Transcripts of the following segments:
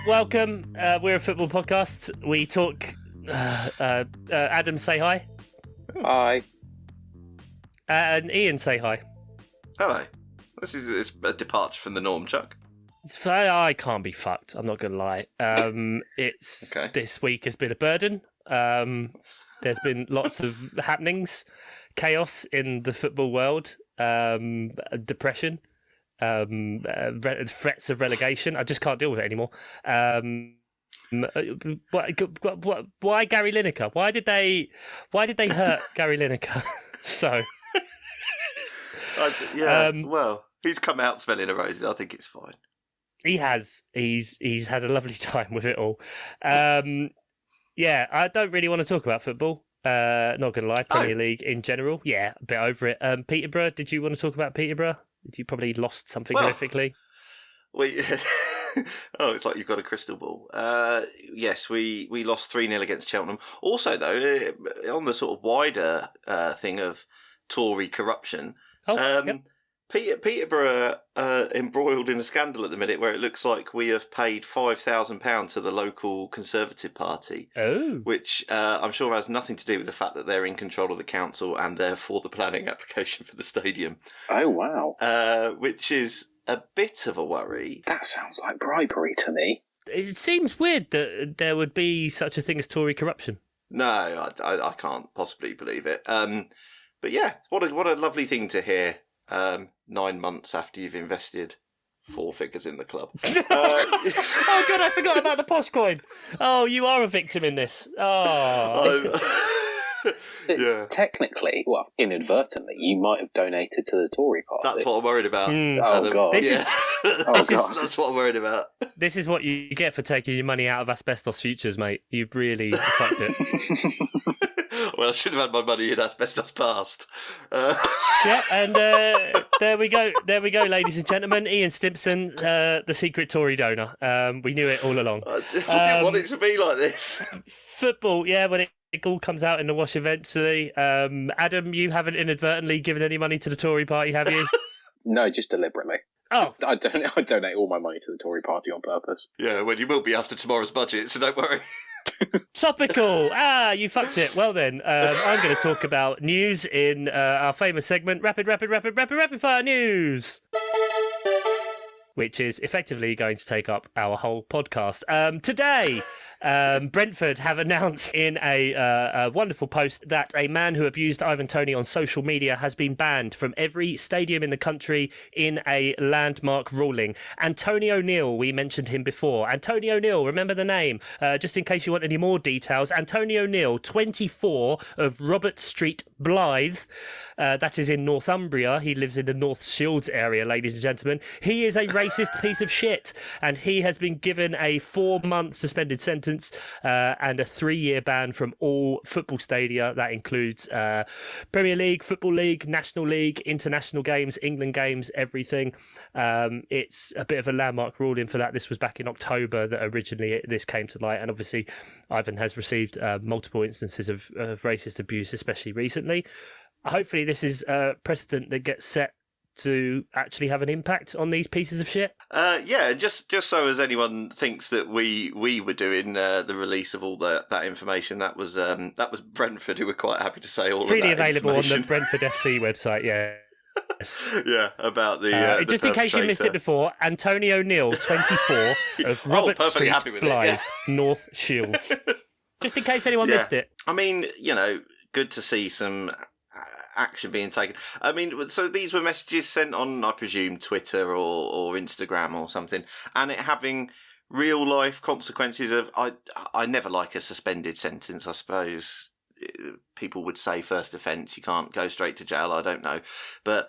Welcome. We're a football podcast. We talk. Adam, say hi. Hi. And Ian, say hi. Hello. It's a departure from the norm, Chuck. I can't be fucked. I'm not going to lie. This week has been a burden. There's been lots of happenings, chaos in the football world, depression. Threats of relegation. I just can't deal with it anymore. Why Gary Lineker? Why did they hurt Gary Lineker? So, well, he's come out smelling a roses. I think it's fine. He has. He's had a lovely time with it all. Yeah, I don't really want to talk about football. Not going to lie, Premier League in general. Yeah, a bit over it. Peterborough. Did you want to talk about Peterborough? You probably lost something horrifically. It's like you've got a crystal ball. Yes, we lost 3-0 against Cheltenham. Also, though, on the sort of wider thing of Tory corruption, Peterborough embroiled in a scandal at the minute where it looks like we have paid £5,000 to the local Conservative Party, which I'm sure has nothing to do with the fact that they're in control of the council and therefore the planning application for the stadium. Oh, wow. Which is a bit of a worry. That sounds like bribery to me. It seems weird that there would be such a thing as Tory corruption. No, I can't possibly believe it. But yeah, what a lovely thing to hear. 9 months after you've invested 4 figures in the club. Oh God, I forgot about the posh coin. Oh, you are a victim in this. Yeah. Technically, well, inadvertently, you might have donated to the Tory party. That's what I'm worried about. Oh God. That's what I'm worried about. This is what you get for taking your money out of asbestos futures, mate. You've really fucked it. Well, I should have had my money in asbestos past. Yeah, and there we go, ladies and gentlemen. Ian Stimpson, the secret Tory donor. We knew it all along. I didn't want it to be like this. Football, yeah, when it all comes out in the wash eventually. Adam, you haven't inadvertently given any money to the Tory party, have you? No, just deliberately. Oh, I donate all my money to the Tory party on purpose. Yeah, well, you will be after tomorrow's budget, so don't worry. Topical. You fucked it. Well then, I'm going to talk about news in our famous segment, Rapid Fire News, which is effectively going to take up our whole podcast. Today, Brentford have announced in a wonderful post that a man who abused Ivan Toney on social media has been banned from every stadium in the country in a landmark ruling. Antonio O'Neill, we mentioned him before. Antonio O'Neill, remember the name? Just in case you want any more details, Antonio O'Neill, 24, of Robert Street, Blythe. That is in Northumbria. He lives in the North Shields area, ladies and gentlemen. He is a racist piece of shit, and he has been given a 4-month suspended sentence and a 3-year ban from all football stadia. That includes Premier League, Football League, National League, international games, England games, everything. It's a bit of a landmark ruling for that. This was back in October that originally this came to light, and obviously Ivan has received multiple instances of racist abuse, especially recently. Hopefully this is a precedent that gets set to actually have an impact on these pieces of shit. Just so as anyone thinks that we were doing the release of all that information, that was Brentford, who were quite happy to say all freely of that available on the Brentford FC website. Yeah. Yes. Yeah, about the just in case you missed it before, Antonio O'Neill, 24, of Robert Street, Blythe, North Shields. Just in case anyone missed it. I mean, good to see some action being taken. I mean, so these were messages sent on, I presume, Twitter or Instagram or something, and it having real life consequences of, I never like a suspended sentence, I suppose. People would say first offence, you can't go straight to jail, I don't know. But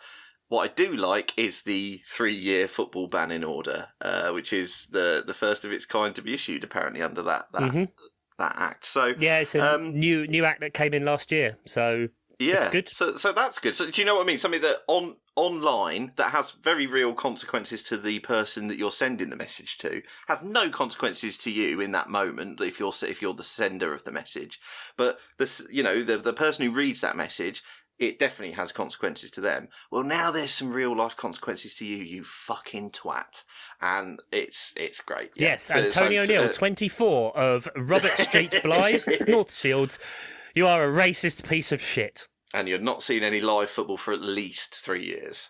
what I do like is the 3-year football banning order, which is the first of its kind to be issued, apparently, under that act. So yeah, it's a new act that came in last year, so yeah, it's good. So that's good. So do you know what I mean? Something that online that has very real consequences to the person that you're sending the message to, has no consequences to you in that moment if you're the sender of the message, but the person who reads that message, it definitely has consequences to them. Well, now there's some real life consequences to you, you fucking twat. And it's great. Yeah. Yes, and Tony O'Neill, 24 of Robert Street, Blythe, North Shields. You are a racist piece of shit. And you're not seeing any live football for at least 3 years.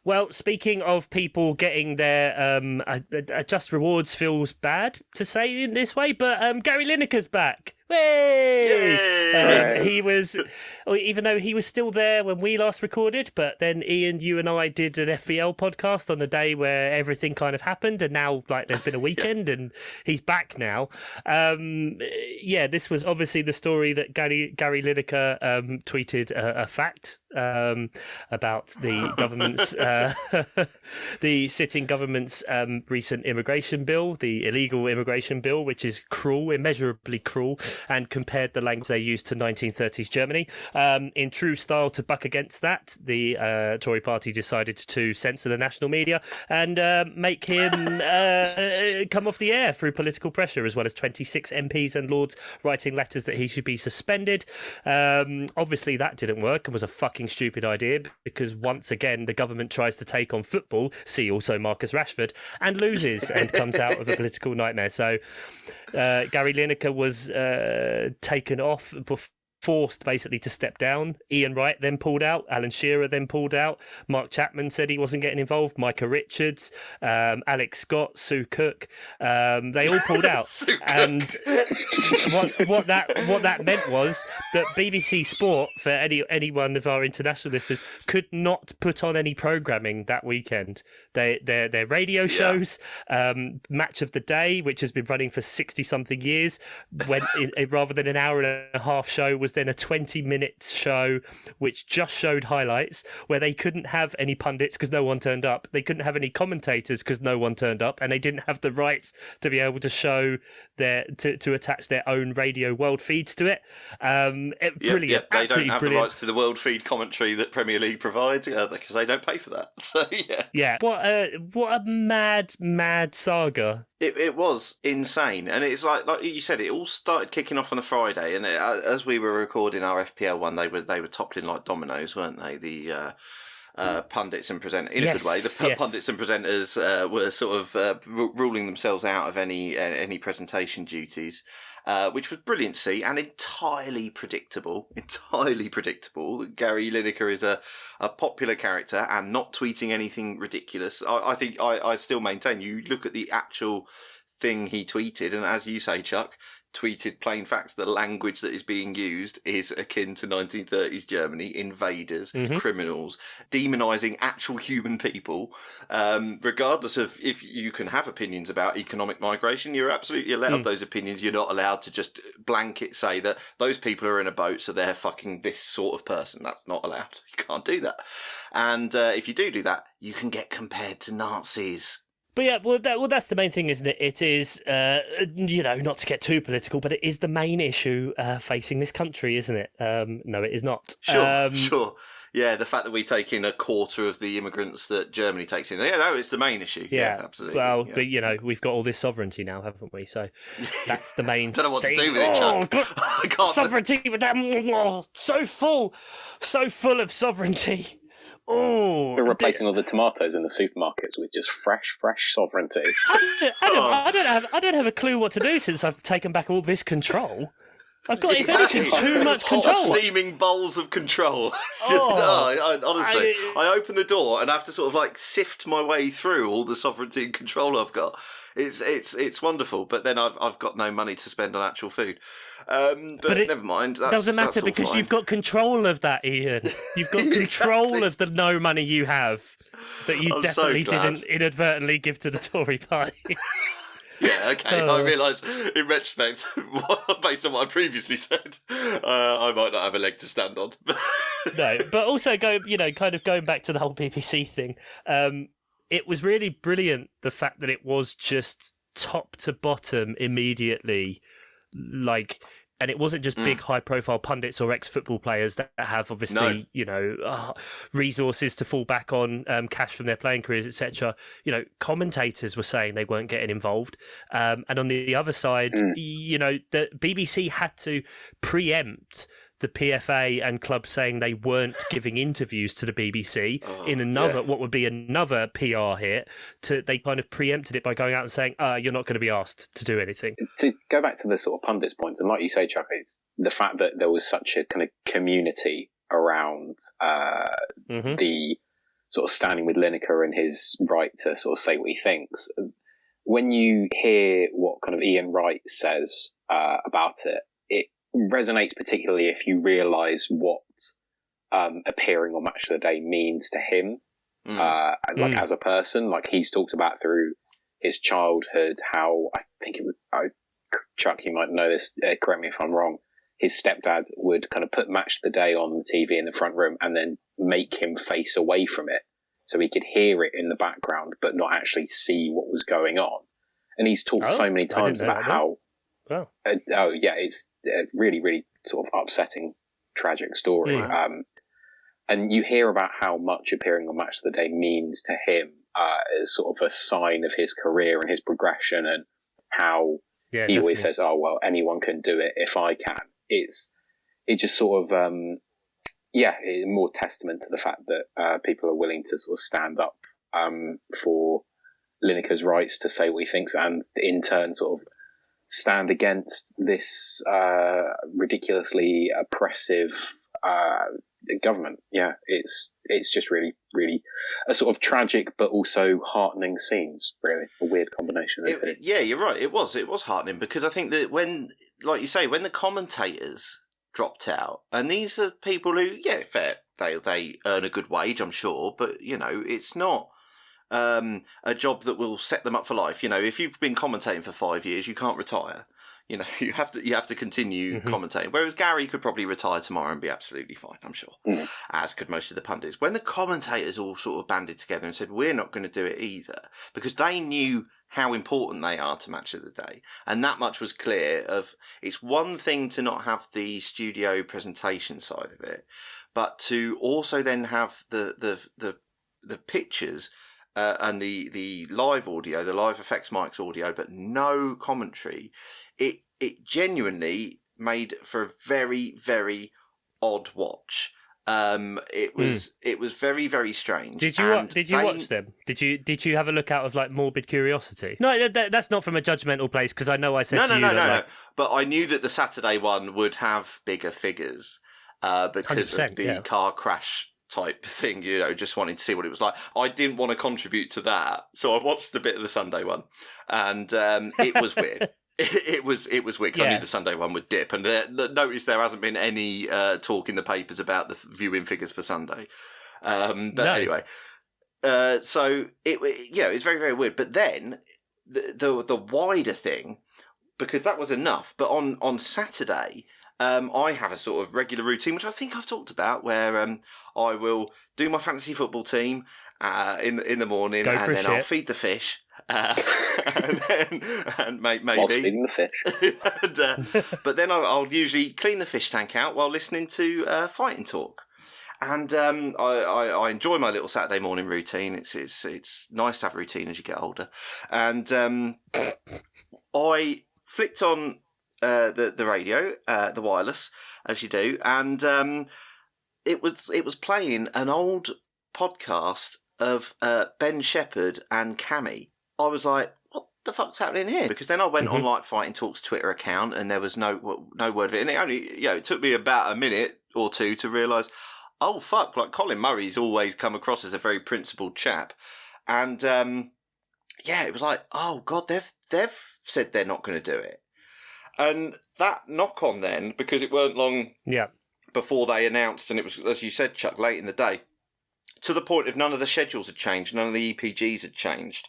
Well, speaking of people getting their just rewards, feels bad to say in this way, but Gary Lineker's back. Hey! He was, even though he was still there when we last recorded, but then Ian, you and I did an FPL podcast on the day where everything kind of happened, and now there's been a weekend and he's back now. This was obviously the story that Gary Lineker tweeted a fact about the government's, the sitting government's recent immigration bill, the illegal immigration bill, which is cruel, immeasurably cruel, and compared the language they used to 1930s Germany. In true style to buck against that, the Tory party decided to censor the national media and make him come off the air through political pressure, as well as 26 MPs and Lords writing letters that he should be suspended. Obviously, that didn't work and was a fucking stupid idea, because once again, the government tries to take on football, see also Marcus Rashford, and loses and comes out of a political nightmare. So Gary Lineker was taken off, forced basically to step down. Ian Wright then pulled out. Alan Shearer then pulled out. Mark Chapman said he wasn't getting involved. Micah Richards, Alex Scott, Sue Cook, they all pulled out. And what that meant was that BBC Sport, for any one of our international listeners, could not put on any programming that weekend. Their radio shows, Match of the Day, which has been running for 60-something years, went rather than an hour and a half show, was then a 20-minute show which just showed highlights, where they couldn't have any pundits because no one turned up. They couldn't have any commentators because no one turned up, and they didn't have the rights to be able to show to attach their own radio world feeds to it. Brilliant. They don't have brilliant. the rights to the world feed commentary that Premier League provide because they don't pay for that. So yeah. What a mad saga. It was insane, and it's like you said, it all started kicking off on the Friday, and as we were recording our FPL one, they were toppling like dominoes, weren't they? The pundits and presenters, in a good way. The pundits and presenters were sort of ruling themselves out of any presentation duties, which was brilliant to see, and entirely predictable. Gary Lineker is a popular character and not tweeting anything ridiculous. I think I still maintain, you look at the actual thing he tweeted, and as you say, Chuck, tweeted plain facts. The language that is being used is akin to 1930s Germany, invaders, criminals, demonising actual human people. Regardless of if you can have opinions about economic migration, you're absolutely allowed those opinions. You're not allowed to just blanket say that those people are in a boat, so they're fucking this sort of person. That's not allowed. You can't do that. And if you do that, you can get compared to Nazis. But yeah, that's the main thing, isn't it? It is, not to get too political, but it is the main issue facing this country, isn't it? No, it is not. Sure. Yeah, the fact that we take in a quarter of the immigrants that Germany takes in. Yeah, no, it's the main issue. Yeah, absolutely. Well, but, we've got all this sovereignty now, haven't we? So that's the main Don't know what thing. to do with it, Chuck. I can't. Sovereignty, so full of sovereignty. Oh, we're replacing all the tomatoes in the supermarkets with just fresh sovereignty. I don't have a clue what to do since I've taken back all this control. I've got, if anything, too much control. Steaming bowls of control. It's just, honestly, I open the door and I have to sort of sift my way through all the sovereignty and control I've got. It's wonderful, but then I've got no money to spend on actual food. But never mind. That doesn't matter because fine. You've got control of that, Ian. You've got control of the no money you have that you definitely didn't inadvertently give to the Tory party. Yeah, okay. I realise, in retrospect, based on what I previously said, I might not have a leg to stand on. No, but also kind of going back to the whole BBC thing. It was really brilliant, the fact that it was just top to bottom immediately, and it wasn't just big high-profile pundits or ex-football players that have obviously, resources to fall back on, cash from their playing careers, etc. Commentators were saying they weren't getting involved, and on the other side, the BBC had to preempt the PFA and clubs saying they weren't giving interviews to the BBC in another what would be another PR hit. They kind of preempted it by going out and saying, "You're not going to be asked to do anything." To go back to the sort of pundits' points, and like you say, Chuck, it's the fact that there was such a kind of community around the sort of standing with Lineker and his right to sort of say what he thinks. When you hear what kind of Ian Wright says about it, it resonates particularly if you realise what appearing on Match of the Day means to him, as a person. Like he's talked about through his childhood, how I think it would. Chuck, you might know this. Correct me if I'm wrong. His stepdad would kind of put Match of the Day on the TV in the front room and then make him face away from it so he could hear it in the background but not actually see what was going on. And he's talked so many times about how... it's a really, really sort of upsetting, tragic story. And you hear about how much appearing on Match of the Day means to him as sort of a sign of his career and his progression, and how he always says, "Oh, well, anyone can do it if I can." It just sort of, more testament to the fact that people are willing to sort of stand up for Lineker's rights to say what he thinks, and in turn sort of stand against this ridiculously oppressive government. Yeah, it's just really, really a sort of tragic but also heartening scenes. Really, a weird combination. Yeah, you're right. It was heartening because I think that when, like you say, when the commentators dropped out, and these are people who, fair, they earn a good wage, I'm sure, but it's not a job that will set them up for life. If you've been commentating for 5 years, you can't retire. You have to continue commentating. Whereas Gary could probably retire tomorrow and be absolutely fine, I'm sure, as could most of the pundits. When the commentators all sort of banded together and said, we're not going to do it either, because they knew how important they are to Match of the Day. And that much was clear of, it's one thing to not have the studio presentation side of it, but to also then have the pictures and the live audio, the live effects mics audio, but no commentary. It genuinely made for a very, very odd watch. It was very, very strange. Did you watch them? Did you have a look out of like morbid curiosity? No, that's not from a judgmental place, because I know I said no. But I knew that the Saturday one would have bigger figures because of the car crash type thing, just wanting to see what it was like. I didn't want to contribute to that, so I watched a bit of the Sunday one, and it was weird. It was weird, because I knew the Sunday one would dip, and notice there hasn't been any talk in the papers about the viewing figures for Sunday. Anyway, so it's very, very weird. But then the wider thing, because that was enough. But on Saturday, I have a sort of regular routine, which I think I've talked about, where I will do my fantasy football team in the morning, and then I'll feed the fish. And maybe whilst feeding the fish. But then I'll usually clean the fish tank out while listening to Fighting Talk. And I enjoy my little Saturday morning routine. It's nice to have a routine as you get older. And I flicked on the radio, the wireless, as you do, and it was playing an old podcast of Ben Shepherd and Cammy. I was like, what the fuck's happening here? Because then I went on like Fighting Talk's Twitter account, and there was no word of it. And it only, it took me about a minute or two to realise, oh fuck, like Colin Murray's always come across as a very principled chap. And it was like, oh god, they've said they're not going to do it. And that knock on then, because it weren't long before they announced, and it was, as you said, Chuck, late in the day, to the point of none of the schedules had changed, none of the EPGs had changed.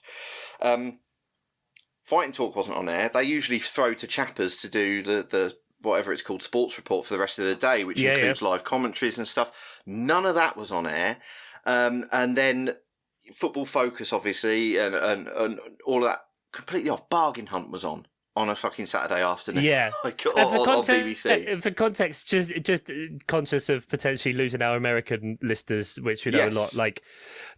Fighting Talk wasn't on air. They usually throw to Chappers to do the whatever it's called, sports report for the rest of the day, which includes live commentaries and stuff. None of that was on air. And then Football Focus, obviously, and all of that, completely off. Bargain Hunt was on. on a fucking Saturday afternoon. Yeah. Like, And on BBC. For context, just conscious of potentially losing our American listeners, which we know a lot. Like,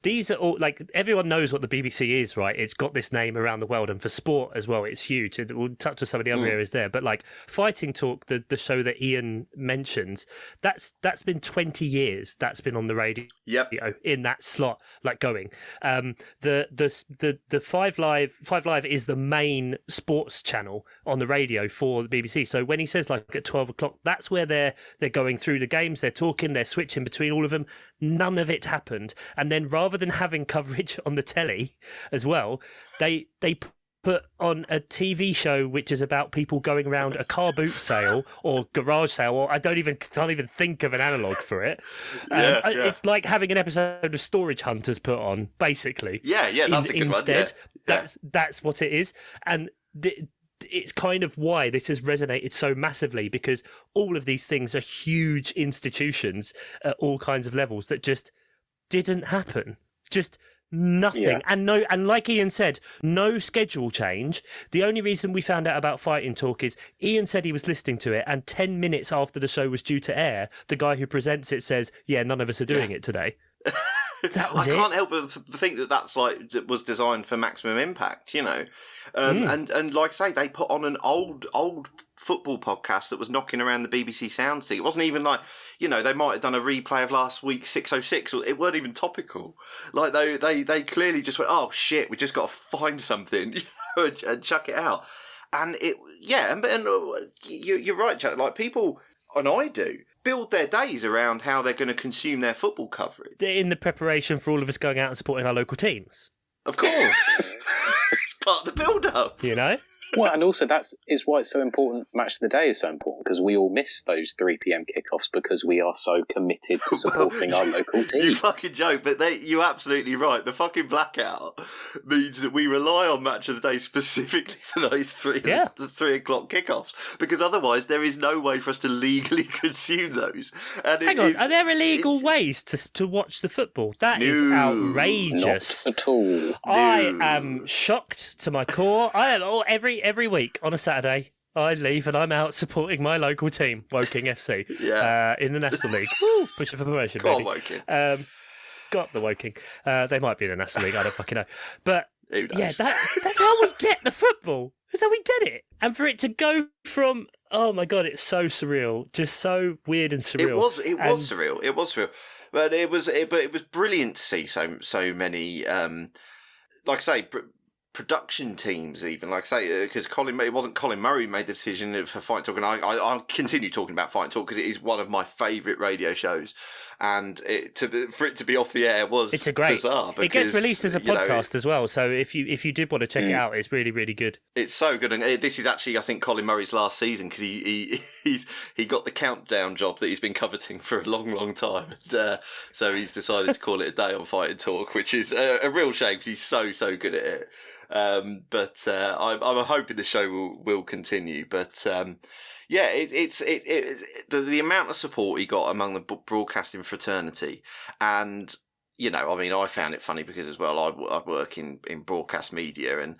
these are all, like, everyone knows what the BBC is, right? It's got this name around the world, and for sport as well, it's huge. And we'll touch on some of the other areas there. But, like, Fighting Talk, the show that Ian mentions, that's been 20 years. That's been on the radio. Yep. In that slot, like, going. The Five Live is the main sports channel on the radio for the BBC. So when he says, like, at 12 o'clock, that's where they're going through the games, they're talking, they're switching between all of them. None of it happened. And then rather than having coverage on the telly as well, they put on a TV show which is about people going around a car boot sale or garage sale, or can't even think of an analogue for it. It's like having an episode of Storage Hunters put on, basically. Yeah, that's a good instead, one. That's what it is. And it's kind of why this has resonated so massively, because all of these things are huge institutions at all kinds of levels that just didn't happen. Just nothing. Yeah. And like Ian said, no schedule change. The only reason we found out about Fighting Talk is Ian said he was listening to it, and 10 minutes after the show was due to air, the guy who presents it says, yeah, none of us are doing it today. That was I can't help but think that that's like was designed for maximum impact, you know. And like I say, they put on an old football podcast that was knocking around the BBC Sounds thing. It wasn't even like, you know, they might have done a replay of last week's 606. It weren't even topical. Like they clearly just went, oh shit, we just got to find something, you know, and chuck it out. And you're right, Chuck. Like, people, and I do, build their days around how they're going to consume their football coverage. In the preparation for all of us going out and supporting our local teams. Of course. It's part of the build-up. You know? Well, and also is why it's so important. Match of the Day is so important, because we all miss those 3 p.m. kickoffs because we are so committed to supporting our local teams. You fucking joke, but you're absolutely right. The fucking blackout means that we rely on Match of the Day specifically for those the 3 o'clock kickoffs, because otherwise there is no way for us to legally consume those. And Hang on, are there illegal ways to watch the football? That is outrageous. Not at all. I am shocked to my core. I am every week on a Saturday, I leave and I'm out supporting my local team, Woking FC, in the National League. Woo, pushing for promotion, Go on, baby. Woking. Got the Woking. They might be in the National League, I don't fucking know. But yeah, that's how we get the football. That's how we get it. And for it to go from, oh my God, it's so surreal, just so weird and surreal. It was surreal. But it was brilliant to see so many, like I say, production teams, even, like I say, because it wasn't Colin Murray who made the decision for Fight Talk, and I'll continue talking about Fight Talk because it is one of my favourite radio shows, and for it to be off the air was bizarre. Because, it gets released as a podcast as well, so if you did want to check it out, it's really, really good. It's so good, and this is actually, I think, Colin Murray's last season, because he got the countdown job that he's been coveting for a long, long time, and so he's decided to call it a day on Fight Talk, which is a real shame because he's so good at it. But I'm hoping the show will continue. But it's the amount of support he got among the broadcasting fraternity, and you know, I mean, I found it funny because as well, I work in broadcast media, and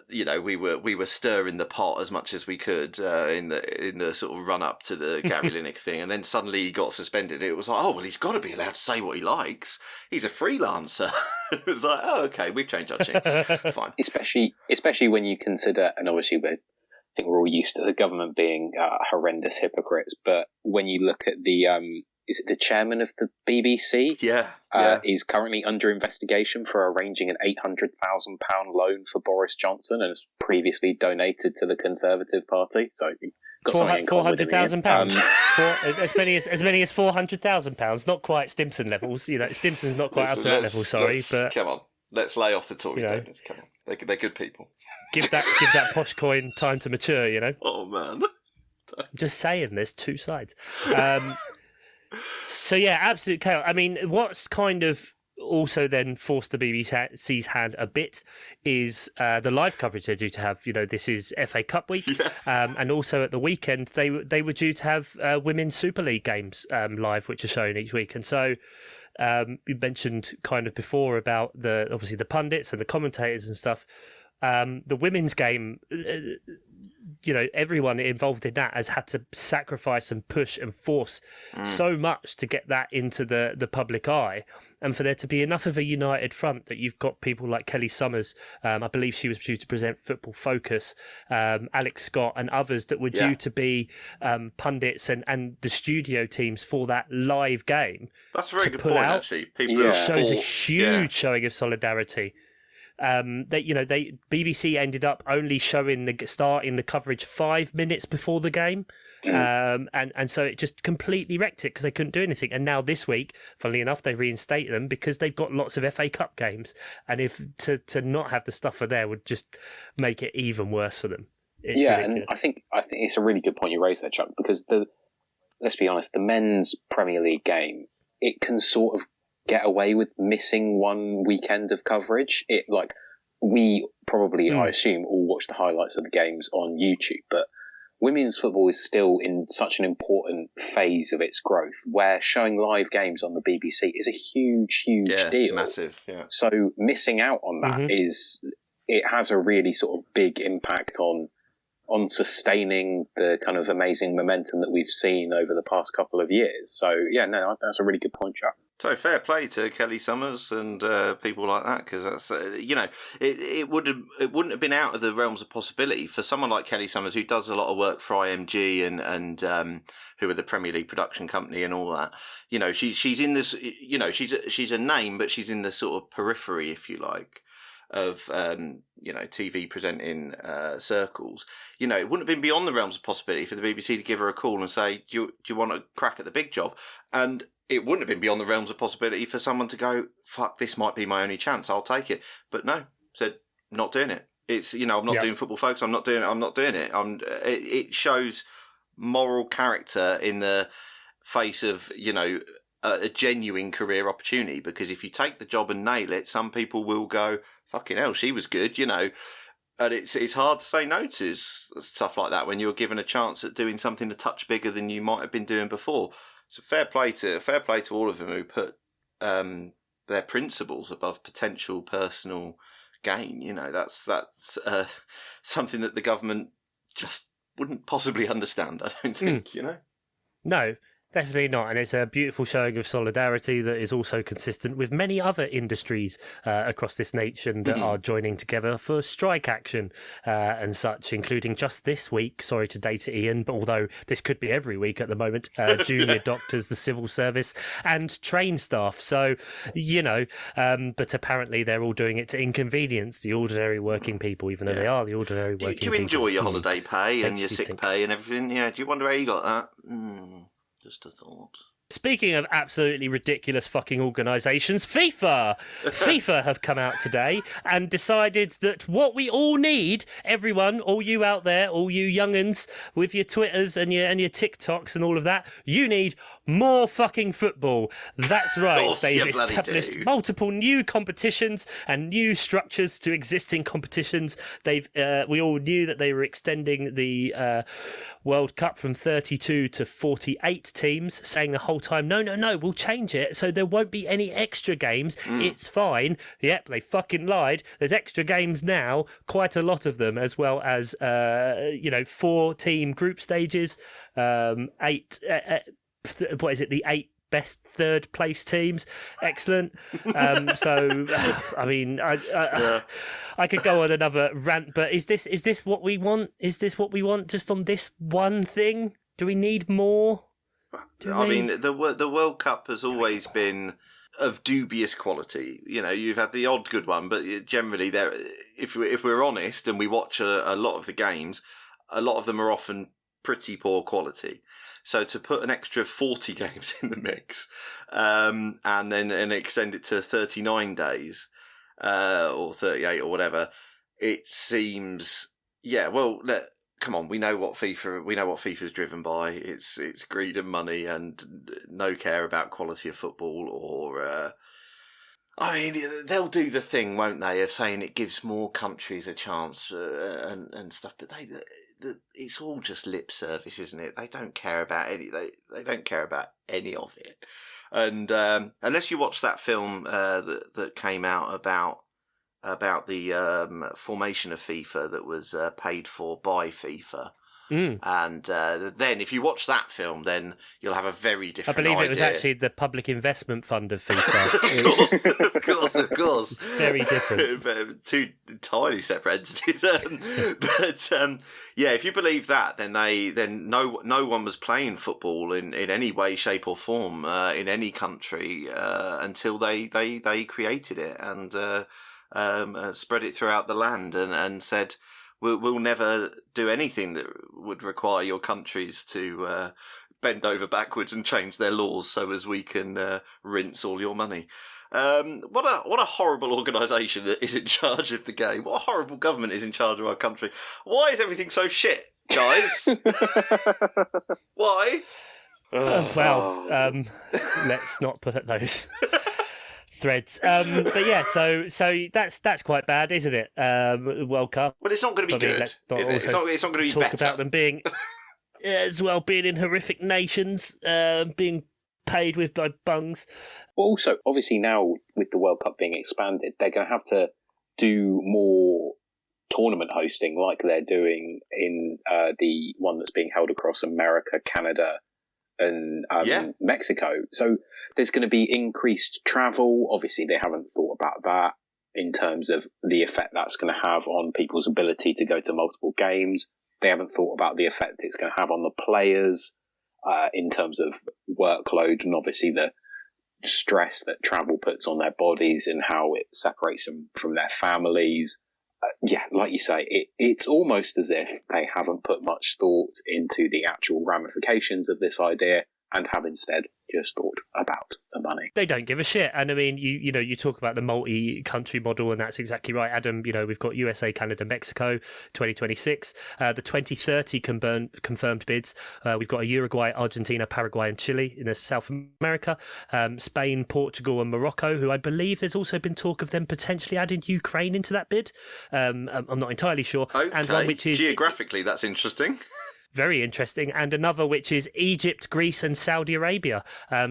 you know, we were stirring the pot as much as we could in the sort of run up to the Gary Lineker thing, and then suddenly he got suspended. It was like, oh well, he's got to be allowed to say what he likes. He's a freelancer. It was like, oh okay, we've changed our tune. Fine. Especially when you consider, and obviously I think we're all used to the government being horrendous hypocrites, but when you look at the is it the chairman of the BBC? Is currently under investigation for arranging an £800,000 loan for Boris Johnson, and has previously donated to the Conservative Party. So got something in common with him. £400,000. As many as £400,000. Not quite Stimson levels. You know, Stimson's not quite up to that level. Sorry, but come on, let's lay off the Tory donors. Come on, they're good people. Give that posh coin time to mature. You know. Oh man. I'm just saying, there's two sides. So yeah, absolute chaos. I mean, what's kind of also then forced the BBC's hand a bit is the live coverage they're due to have. You know, this is FA Cup week, and also at the weekend they were due to have Women's Super League games live, which are shown each week. And so you mentioned kind of before about obviously the pundits and the commentators and stuff. The women's game, everyone involved in that has had to sacrifice and push and force so much to get that into the public eye. And for there to be enough of a united front that you've got people like Kelly Summers, I believe she was due to present Football Focus, Alex Scott and others that were due to be pundits and the studio teams for that live game. That's a very good point, actually. People shows a huge showing of solidarity. BBC ended up only starting the coverage 5 minutes before the game. And so it just completely wrecked it because they couldn't do anything. And now this week, funnily enough, they reinstate them because they've got lots of FA Cup games. And if to not have the stuff for there would just make it even worse for them. It's and I think it's a really good point you raised there, Chuck, because let's be honest, the men's Premier League game, it can sort of get away with missing one weekend of coverage. We probably, I assume, all watch the highlights of the games on YouTube, but women's football is still in such an important phase of its growth where showing live games on the BBC is a huge deal. Massive, yeah. So missing out on that it has a really sort of big impact on sustaining the kind of amazing momentum that we've seen over the past couple of years. So, that's a really good point, Chuck. So fair play to Kelly Summers and people like that, because that's it wouldn't have been out of the realms of possibility for someone like Kelly Summers, who does a lot of work for IMG and who are the Premier League production company and all that. She's in this. She's a name, but she's in the sort of periphery, if you like, of TV presenting circles. It wouldn't have been beyond the realms of possibility for the BBC to give her a call and say, do you want to crack at the big job? And it wouldn't have been beyond the realms of possibility for someone to go, fuck, this might be my only chance, I'll take it. But no, said, not doing it. It's, I'm not doing Football Focus, I'm not doing it. It shows moral character in the face of, a genuine career opportunity, because if you take the job and nail it, some people will go, fucking hell, she was good, And it's hard to say no to stuff like that when you're given a chance at doing something a touch bigger than you might have been doing before. So fair play to all of them who put their principles above potential personal gain. That's something that the government just wouldn't possibly understand, I don't think, No. Definitely not, and it's a beautiful showing of solidarity that is also consistent with many other industries across this nation that are joining together for strike action and such, including just this week, sorry to date it, Ian, but although this could be every week at the moment, junior doctors, the civil service, and train staff. So, but apparently they're all doing it to inconvenience the ordinary working people, even though they are the ordinary working people. Do you enjoy your holiday pay and your sick pay and everything? Yeah, do you wonder how you got that? Just a thought. Speaking of absolutely ridiculous fucking organisations, FIFA have come out today and decided that what we all need, everyone, all you out there, all you young'uns with your Twitters and your TikToks and all of that, you need more fucking football. That's right. They've established multiple new competitions and new structures to existing competitions. We all knew that they were extending the World Cup from 32 to 48 teams, saying the whole time, no, we'll change it so there won't be any extra games. It's fine. Yep, they fucking lied. There's extra games now, quite a lot of them, as well as 4-team group stages, 8 the 8 best third place teams. Excellent. So I mean, I could go on another rant, but is this what we want? Is this what we want just on this one thing? Do we need more? I mean, the World Cup has always been of dubious quality. You've had the odd good one, but generally, if we're honest and we watch a lot of the games, a lot of them are often pretty poor quality. So to put an extra 40 games in the mix, and extend it to 39 days, or 38 or whatever, it seems, come on, we know what FIFA's driven by. It's greed and money and no care about quality of football or they'll do the thing, won't they, of saying it gives more countries a chance and stuff, but it's all just lip service, isn't it? They don't care about they don't care about any of it. And unless you watch that film that came out about about the formation of FIFA that was paid for by FIFA. And then if you watch that film, then you'll have a very different idea. I believe it was actually the Public Investment Fund of FIFA. Of course. It's very different. Two entirely separate entities. Yeah, if you believe that, then no one was playing football in any way, shape or form in any country until they created it and spread it throughout the land and said, We'll never do anything that would require your countries to bend over backwards and change their laws so as we can rinse all your money. What a horrible organisation that is in charge of the game. What a horrible government is in charge of our country. Why is everything so shit, guys? Why? Let's not put at those threads. But yeah, so that's quite bad, isn't it? World Cup. Well, it's not going to be good. It's not going to be talk better. About them being as well being in horrific nations, being paid with by bungs. Also, obviously now with the World Cup being expanded, they're going to have to do more tournament hosting like they're doing in the one that's being held across America, Canada and Mexico. So there's going to be increased travel. Obviously, they haven't thought about that in terms of the effect that's going to have on people's ability to go to multiple games. They haven't thought about the effect it's going to have on the players in terms of workload and obviously the stress that travel puts on their bodies and how it separates them from their families. Like you say, it's almost as if they haven't put much thought into the actual ramifications of this idea and have instead just thought about the money. They don't give a shit. And I mean, you talk about the multi-country model, and that's exactly right, Adam. We've got USA, Canada, Mexico, 2026. The 2030 confirmed bids. We've got a Uruguay, Argentina, Paraguay, and Chile in South America. Spain, Portugal, and Morocco, who I believe there's also been talk of them potentially adding Ukraine into that bid. I'm not entirely sure. Okay. And one which is geographically, that's interesting. Very interesting. And another which is Egypt, Greece and Saudi Arabia.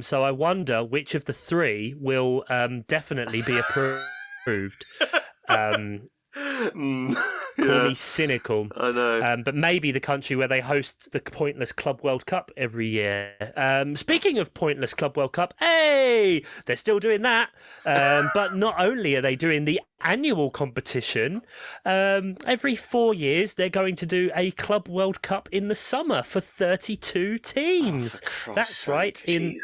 So I wonder which of the three will definitely be approved. Call me cynical. I know. But maybe the country where they host the pointless Club World Cup every year. Speaking of pointless Club World Cup, hey, they're still doing that. But not only are they doing the annual competition, every 4 years they're going to do a Club World Cup in the summer for 32 teams. That's right, in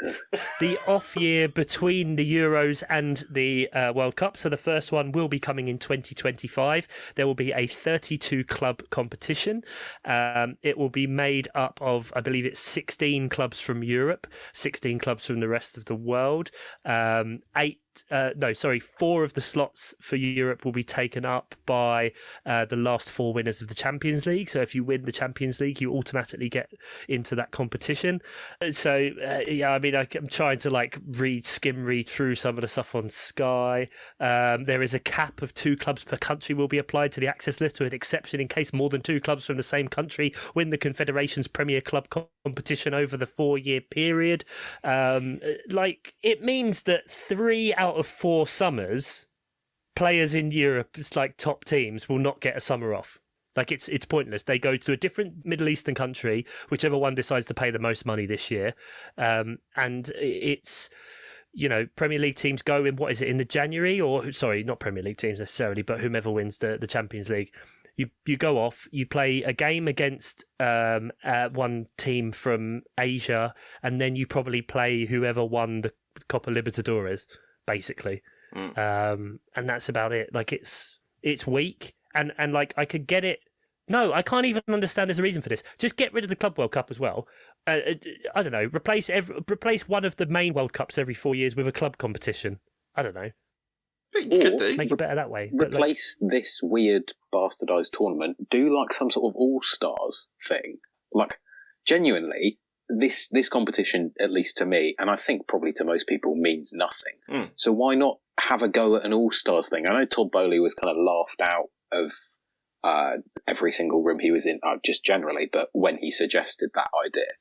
the off year between the Euros and the World Cup. So the first one will be coming in 2025. There will be a 32 club competition. It will be made up of, I believe it's 16 clubs from Europe, 16 clubs from the rest of the world, 4 of the slots for Europe will be taken up by the last 4 winners of the Champions League. So if you win the Champions League, you automatically get into that competition. So I'm trying to skim read through some of the stuff on Sky. There is a cap of 2 clubs per country will be applied to the access list, with an exception in case more than 2 clubs from the same country win the Confederation's Premier Club competition over the 4-year period. It means that 3 out of 4 summers, players in Europe, it's like top teams, will not get a summer off. It's pointless. They go to a different Middle Eastern country, whichever one decides to pay the most money this year, and it's Premier League teams go in, in the January, not Premier League teams necessarily, but whomever wins the Champions League. You go off, you play a game against one team from Asia, and then you probably play whoever won the Copa Libertadores, basically. And that's about it. It's weak, and I could get it. No, I can't even understand there's a reason for this. Just get rid of the Club World Cup as well. I don't know. Replace one of the main World Cups every 4 years with a club competition. I don't know. You could do. Make it better that way. Replace this weird bastardized tournament. Do some sort of all-stars thing. Genuinely, this competition, at least to me, and I think probably to most people, means nothing. So why not have a go at an all-stars thing? I know Todd Bowley was kind of laughed out of every single room he was in, just generally, but when he suggested that idea.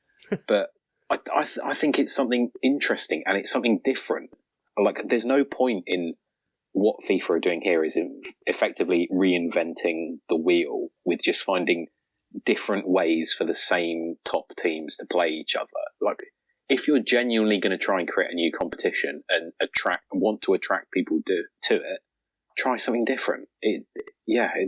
But I think it's something interesting and it's something different. There's no point in what FIFA are doing here is effectively reinventing the wheel with just finding different ways for the same top teams to play each other. Like, if you're genuinely going to try and create a new competition and want to attract people to it, try something different.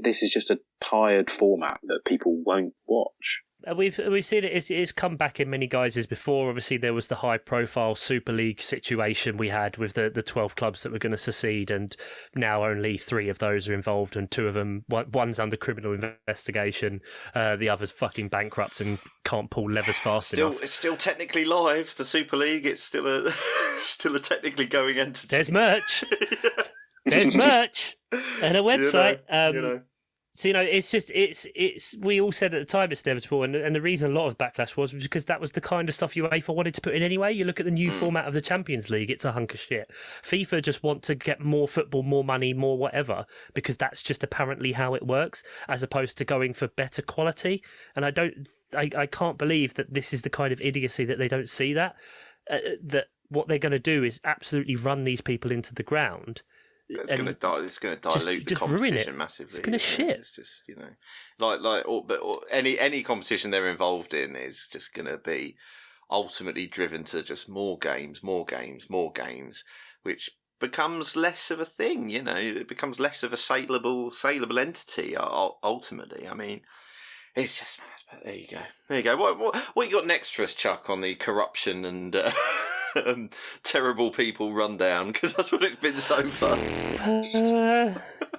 This is just a tired format that people won't watch. We've seen it's come back in many guises before. Obviously, there was the high-profile Super League situation we had with the 12 clubs that were going to secede, and now only 3 of those are involved, and 2 of them, one's under criminal investigation, the other's fucking bankrupt and can't pull levers fast enough. It's still technically live, the Super League. It's still a technically going entity. There's merch. There's merch and a website. So, it's we all said at the time it's inevitable, and the reason a lot of backlash was because that was the kind of stuff UEFA wanted to put in anyway. You look at the new format of the Champions League, it's a hunk of shit. FIFA just want to get more football, more money, more whatever, because that's just apparently how it works, as opposed to going for better quality. And I can't believe that this is the kind of idiocy that they don't see that what they're going to do is absolutely run these people into the ground. It's going to dilute the competition massively. It's going to shit. It's just, any competition they're involved in is just going to be ultimately driven to just more games, which becomes less of a thing. It becomes less of a saleable entity. Ultimately, I mean, it's just mad. But there you go. What you got next for us, Chuck, on the corruption and terrible people rundown? Because that's what it's been so far.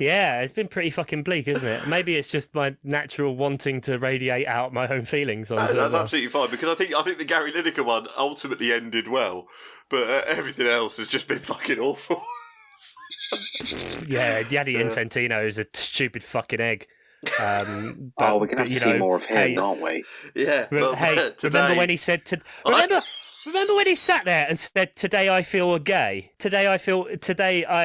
Yeah, it's been pretty fucking bleak, isn't it? Maybe it's just my natural wanting to radiate out my own feelings. That's absolutely fine, because I think the Gary Lineker one ultimately ended well, but everything else has just been fucking awful. Yeah, Gianni Infantino is a stupid fucking egg. We're going to have to see more of him, aren't we? Yeah. Remember when he said Remember when he sat there and said, "Today I feel gay. Today I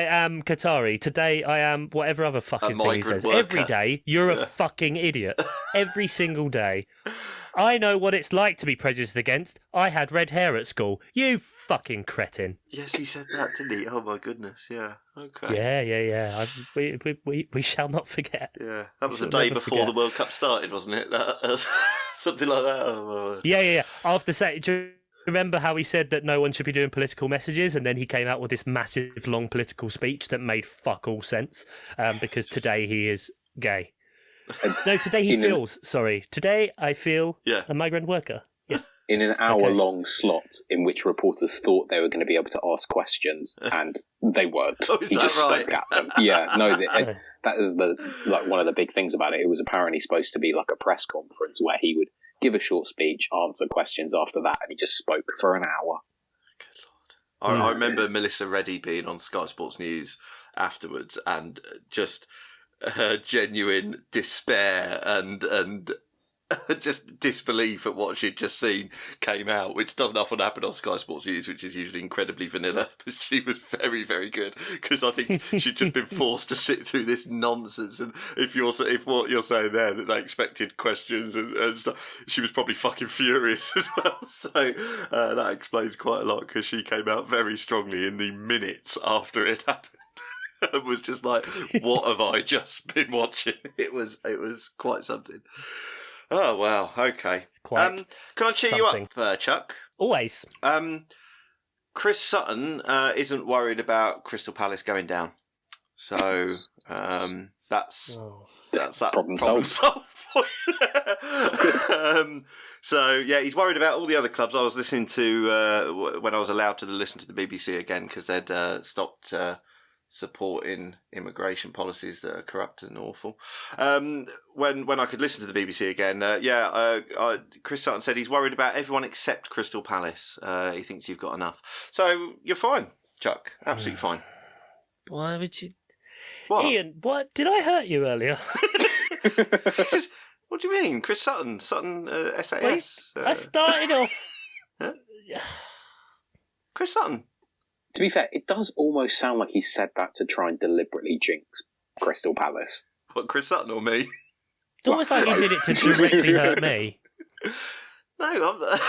am Qatari. Today I am whatever other fucking thing he says. Worker. Every day you're a fucking idiot. Every single day. I know what it's like to be prejudiced against. I had red hair at school. You fucking cretin." Yes, he said that, didn't he? Oh my goodness, yeah. Okay. Yeah. We shall not forget. Yeah, that was the day before the World Cup started, wasn't it? Something like that. Oh, yeah. After saying, do you remember how he said that no one should be doing political messages, and then he came out with this massive long political speech that made fuck all sense, because today he is gay. No, today he feels. Sorry, today I feel a migrant worker. Yeah. In an hour-long slot in which reporters thought they were going to be able to ask questions, and they weren't. He just spoke at them. Yeah, no, that is one of the big things about it. It was apparently supposed to be like a press conference where he would give a short speech, answer questions after that, and he just spoke for an hour. Good Lord. I remember Melissa Reddy being on Sky Sports News afterwards, and just her genuine despair and just disbelief at what she'd just seen came out, which doesn't often happen on Sky Sports News, which is usually incredibly vanilla. But she was very, very good, because I think she'd just been forced to sit through this nonsense. And if what you're saying there, that they expected questions and stuff, she was probably fucking furious as well. So that explains quite a lot, because she came out very strongly in the minutes after it happened. It was just like, what have I just been watching? It was quite something. Oh, wow. Okay. Quite can I cheer you up, Chuck? Always. Chris Sutton isn't worried about Crystal Palace going down. So that's that problem solved. So, yeah, he's worried about all the other clubs. I was listening to, when I was allowed to listen to the BBC again, because they'd stopped supporting immigration policies that are corrupt and awful. When I could listen to the BBC again, Chris Sutton said he's worried about everyone except Crystal Palace. He thinks you've got enough. So you're fine, Chuck. Absolutely fine. Why would you... What? Ian, what? Did I hurt you earlier? What do you mean? Chris Sutton, SAS. I started off... Chris Sutton. To be fair, it does almost sound like he said that to try and deliberately jinx Crystal Palace. What, Chris Sutton or me? It's almost like he did it to directly hurt me. No, I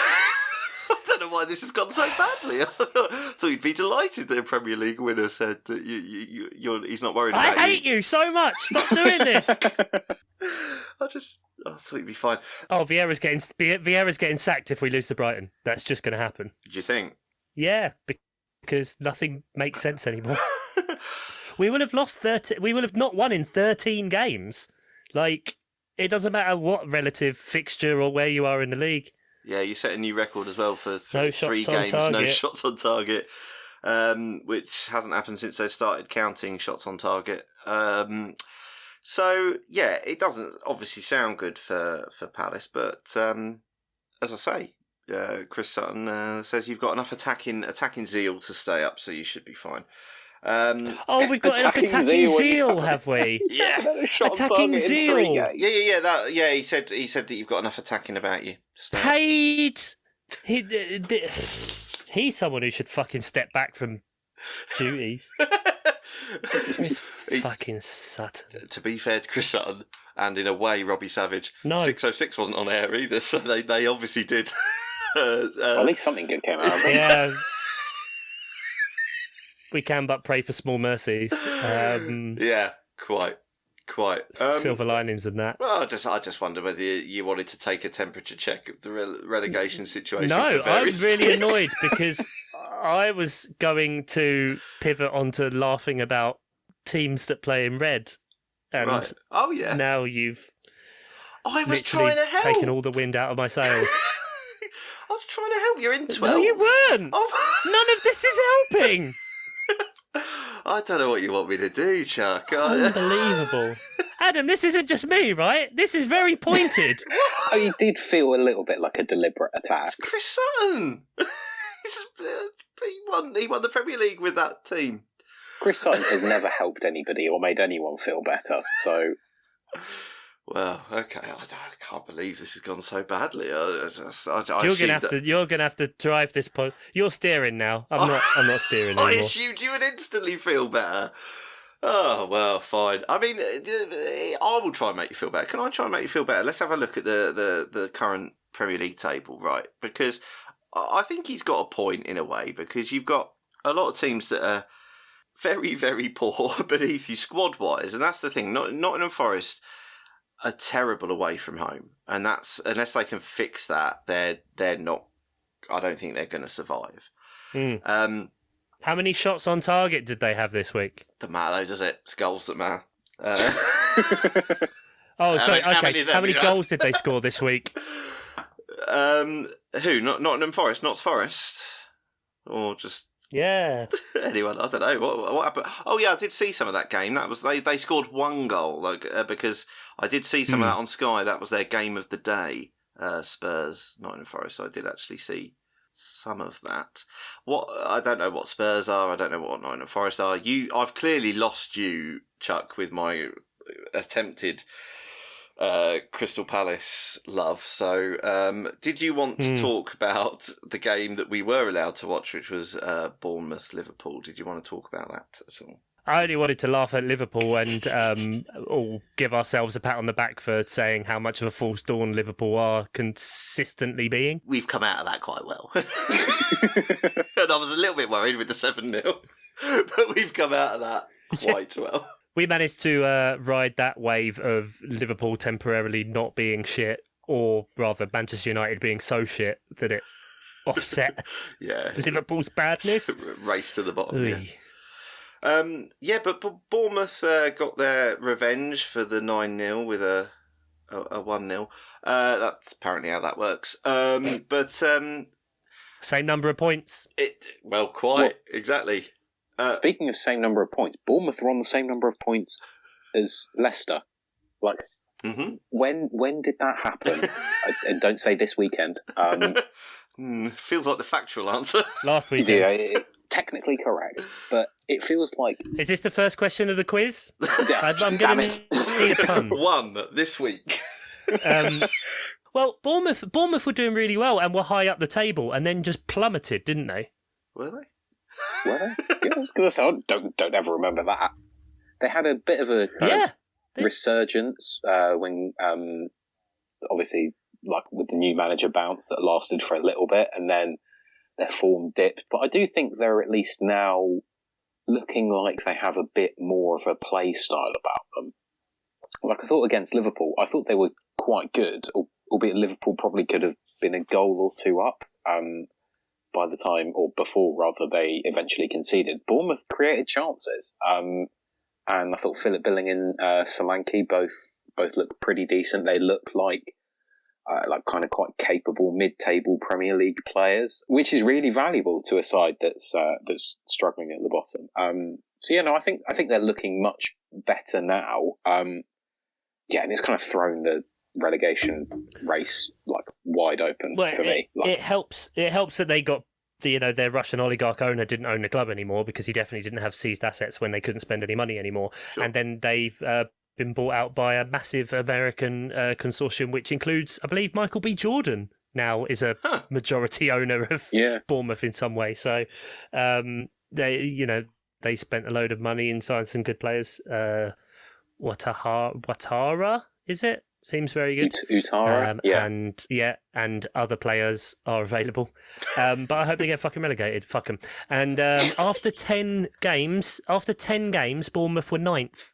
don't know why this has gone so badly. I thought you'd be delighted that a Premier League winner said that he's not worried about you. I hate you so much. Stop doing this. I thought you'd be fine. Oh, Vieira's getting sacked if we lose to Brighton. That's just going to happen. Do you think? Yeah, because nothing makes sense anymore. We will have lost 30. We will have not won in 13 games. Like, it doesn't matter what relative fixture or where you are in the league. Yeah, you set a new record as well for three games, target. no shots on target, which hasn't happened since they started counting shots on target. So, yeah, it doesn't obviously sound good for Palace, but as I say, Chris Sutton says you've got enough attacking zeal to stay up, so you should be fine. We've got enough attacking zeal, have we? Yeah, attacking zeal. Yeah. He said that you've got enough attacking about you. Paid. He's someone who should fucking step back from duties. Chris fucking Sutton. To be fair to Chris Sutton, and in a way, Robbie Savage, no. 606 wasn't on air either, so they obviously did. At least something good came out of it. Yeah. We can but pray for small mercies. Yeah, quite. Silver linings in that. Well, I just wonder whether you wanted to take a temperature check of the relegation situation. No, I'm really teams. annoyed because I was going to pivot onto laughing about teams that play in red. And right. Oh, yeah. Now you've trying to help. taken all the wind out of my sails. I was trying to help. You're in 12. No, you weren't. Oh. None of this is helping. I don't know what you want me to do, Chuck. Unbelievable. Adam, this isn't just me, right? This is very pointed. Oh, you did feel a little bit like a deliberate attack. It's Chris Sutton. He won the Premier League with that team. Chris Sutton has never helped anybody or made anyone feel better, so... Well, okay. I can't believe this has gone so badly. You're gonna have to drive this pod. You're steering now. I'm not steering anymore. I assumed you would instantly feel better. Oh well, fine. I mean, I will try and make you feel better. Can I try and make you feel better? Let's have a look at the current Premier League table, right? Because I think he's got a point in a way. Because you've got a lot of teams that are very, very poor beneath you squad wise, and that's the thing. Nottingham Forest are terrible away from home, and that's unless they can fix that, they're not. I don't think they're going to survive. How many shots on target did they have this week? Doesn't matter though, does it? It's goals that matter. Sorry. Okay, how many goals did they score this week? Who? Nottingham Forest, Notts Forest, or just. Yeah. Anyone? I don't know. What happened? Oh, yeah, I did see some of that game. That was they scored one goal because I did see some of that on Sky. That was their game of the day, Spurs, Nottingham Forest. So I did actually see some of that. I don't know what Spurs are. I don't know what Nottingham Forest are. I've clearly lost you, Chuck, with my attempted Crystal Palace love. So did you want to talk about the game that we were allowed to watch, which was Bournemouth-Liverpool? Did you want to talk about that at all? I only wanted to laugh at Liverpool and give ourselves a pat on the back for saying how much of a false dawn Liverpool are consistently being. We've come out of that quite well. And I was a little bit worried with the 7-0, but we've come out of that quite well. We managed to ride that wave of Liverpool temporarily not being shit, or rather Manchester United being so shit that it offset Liverpool's badness. Race to the bottom. Yeah. But Bournemouth got their revenge for the 9-0 with a 1-0. That's apparently how that works. Same number of points. Exactly. Speaking of same number of points, Bournemouth are on the same number of points as Leicester. Like, when did that happen? And don't say this weekend. Feels like the factual answer. Last weekend. Yeah, technically correct, but it feels like... Is this the first question of the quiz? I'm going to need a pun. One this week. Well, Bournemouth were doing really well and were high up the table and then just plummeted, didn't they? Were they? Were they? Yeah, I was going to say, don't ever remember that. They had a bit of a resurgence when, obviously, like with the new manager bounce that lasted for a little bit, and then their form dipped. But I do think they're at least now looking like they have a bit more of a play style about them. Like I thought against Liverpool, I thought they were quite good, albeit Liverpool probably could have been a goal or two up by the time, or before rather, they eventually conceded. Bournemouth created chances, and I thought Philip Billing and Solanke both looked pretty decent. They look like kind of quite capable mid-table Premier League players, which is really valuable to a side that's struggling at the bottom. I think they're looking much better now. And it's kind of thrown the relegation race wide open for me. It helps that they got their Russian oligarch owner didn't own the club anymore, because he definitely didn't have seized assets when they couldn't spend any money anymore. Sure. And then they've been bought out by a massive American consortium, which includes, I believe, Michael B. Jordan now is a majority owner of Bournemouth in some way. So they spent a load of money and signed some good players. Ouattara, is it? Seems very good. Ouattara, and other players are available. But I hope they get fucking relegated. Fuck them. And after 10 games, Bournemouth were 9th.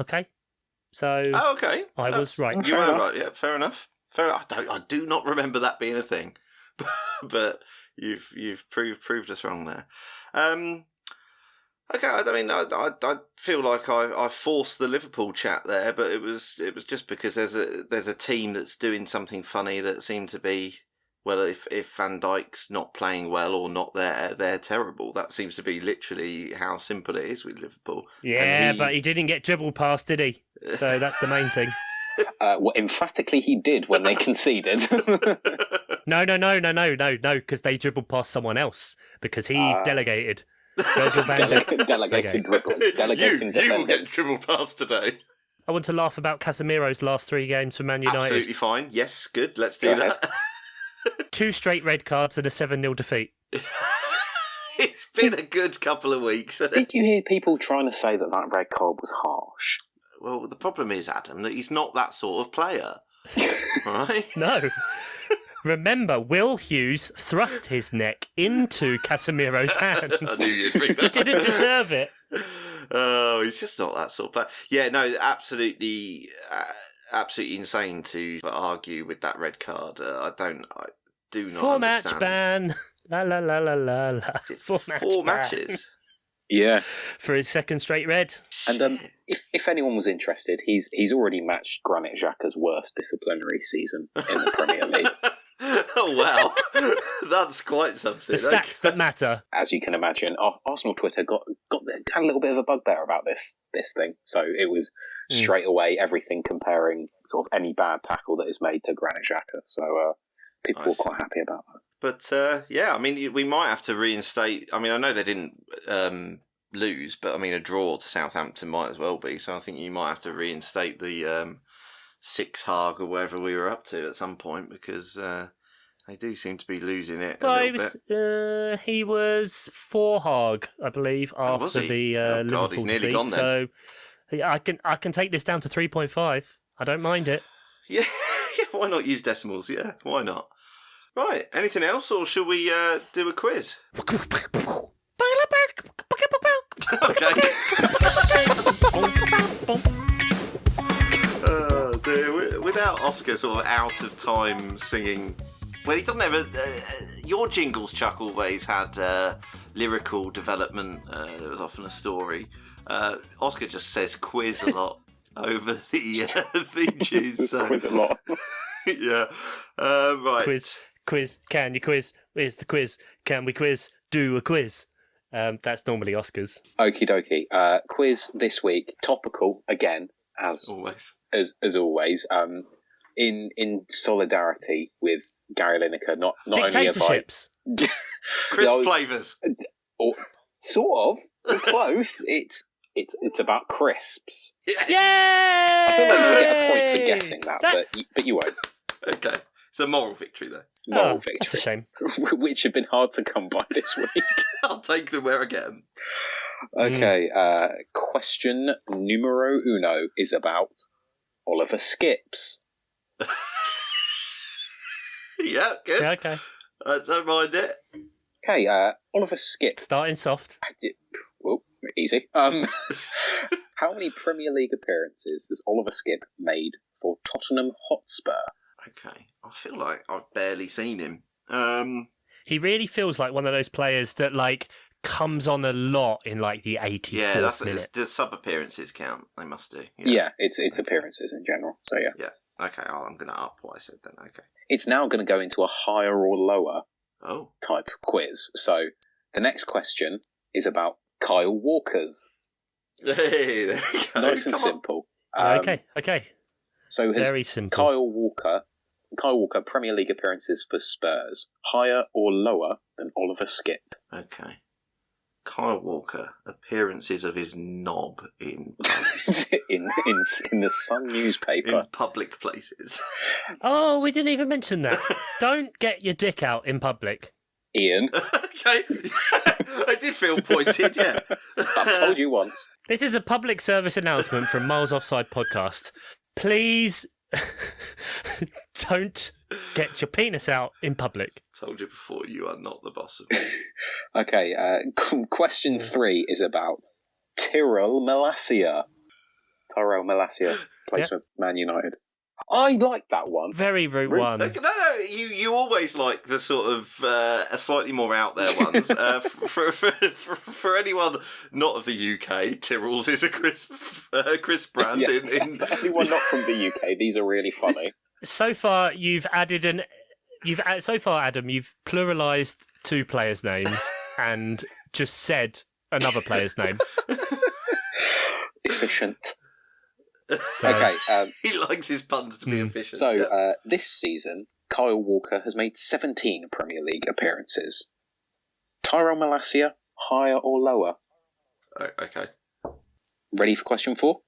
Okay, so I was right. You were right. Yeah, fair enough. I do not remember that being a thing, but you've proved us wrong there. Okay, I mean, I feel like I forced the Liverpool chat there, but it was just because there's a team that's doing something funny that seemed to be, well, if Van Dijk's not playing well or not there, they're terrible. That seems to be literally how simple it is with Liverpool. Yeah, but he didn't get dribbled past, did he? So that's the main thing. Emphatically he did when they conceded. No, because they dribbled past someone else, because he delegated. Delegated dribble. You will get dribbled past today. I want to laugh about Casemiro's last 3 games for Man United. Absolutely fine. Yes, good. Let's do that. 2 straight red cards and a 7-0 defeat. It's been a good couple of weeks. Did you hear people trying to say that red card was harsh? Well, the problem is, Adam, that he's not that sort of player. Right? No. Remember, Will Hughes thrust his neck into Casemiro's hands. I knew you'd bring that. He didn't deserve it. Oh, he's just not that sort of player. Yeah, no, absolutely insane to argue with that red card. I do not 4 understand. match ban. La la la la la la. 4 matches. Yeah, for his 2nd straight red. And if anyone was interested, he's already matched Granit Xhaka's worst disciplinary season in the Premier League. Oh wow, that's quite something. The stats that matter, as you can imagine. Arsenal Twitter had a little bit of a bugbear about this thing, so it was straight away everything comparing sort of any bad tackle that is made to Granit Xhaka. So people were quite happy about that. But I mean, we might have to reinstate. I mean, I know they didn't lose, but I mean, a draw to Southampton might as well be. So I think you might have to reinstate the 6 Hague or wherever we were up to at some point, because they do seem to be losing it a little bit. He was 4 Hague, I believe, after the Liverpool he's nearly defeat. gone then. So I can take this down to 3.5. I don't mind it. Yeah, why not use decimals? Yeah, why not? Right, anything else, or shall we do a quiz? Okay. Dear, without Oscar sort of out of time singing, well, he doesn't ever. Your jingles, Chuck, always had lyrical development. There was often a story. Oscar just says quiz a lot over the theme tunes. So. Quiz a lot. Yeah. Right. Quiz. Can you quiz? Where's the quiz? Can we quiz? Do a quiz. That's normally Oscars. Okie dokie. Quiz this week. Topical again, as always. As always. In solidarity with Gary Lineker. Not only have I Crisp flavours. Sort of. Close. It's about crisps. Yay! I feel like you should get a point for guessing that. But you won't. Okay. It's a moral victory, though. Moral victory. That's a shame. Which have been hard to come by this week. I'll take them where I get them. Okay, question numero uno is about Oliver Skips. Yeah, good. Yeah, okay. I don't mind it. Okay, Oliver Skip. Starting soft. Whoa, easy. How many Premier League appearances has Oliver Skip made for Tottenham Hotspur? Okay, I feel like I've barely seen him. He really feels like one of those players that comes on a lot in the 84th Yeah, minute. does sub appearances count? They must do. Yeah, it's appearances in general. So yeah. Yeah. Okay, I'm going to up what I said then. Okay. It's now going to go into a higher or lower type quiz. So the next question is about Kyle Walker's. Hey, there we go. Nice and simple. Okay. So has Very simple. Kyle Walker Premier League appearances for Spurs higher or lower than Oliver Skip? Okay. Kyle Walker, appearances of his knob in in the Sun newspaper. in public places. Oh, we didn't even mention that. Don't get your dick out in public. Ian. Okay. I did feel pointed, yeah. I've told you once. This is a public service announcement from Miles Offside Podcast. Please don't get your penis out in public. Told you before, you are not the boss of me. Okay, question 3 is about Tyrell Malacia. Plays for Man United. I like that one. Very Route 1. No, you always like the sort of slightly more out there ones. For anyone not of the UK, Tyrrell's is a crisp brand. For anyone not from the UK, these are really funny. So far, Adam, you've pluralised 2 players' names and just said another player's name. Efficient. So, okay. He likes his puns to be efficient. So this season, Kyle Walker has made 17 Premier League appearances. Tyrell Malacia, higher or lower? Okay. Ready for question 4?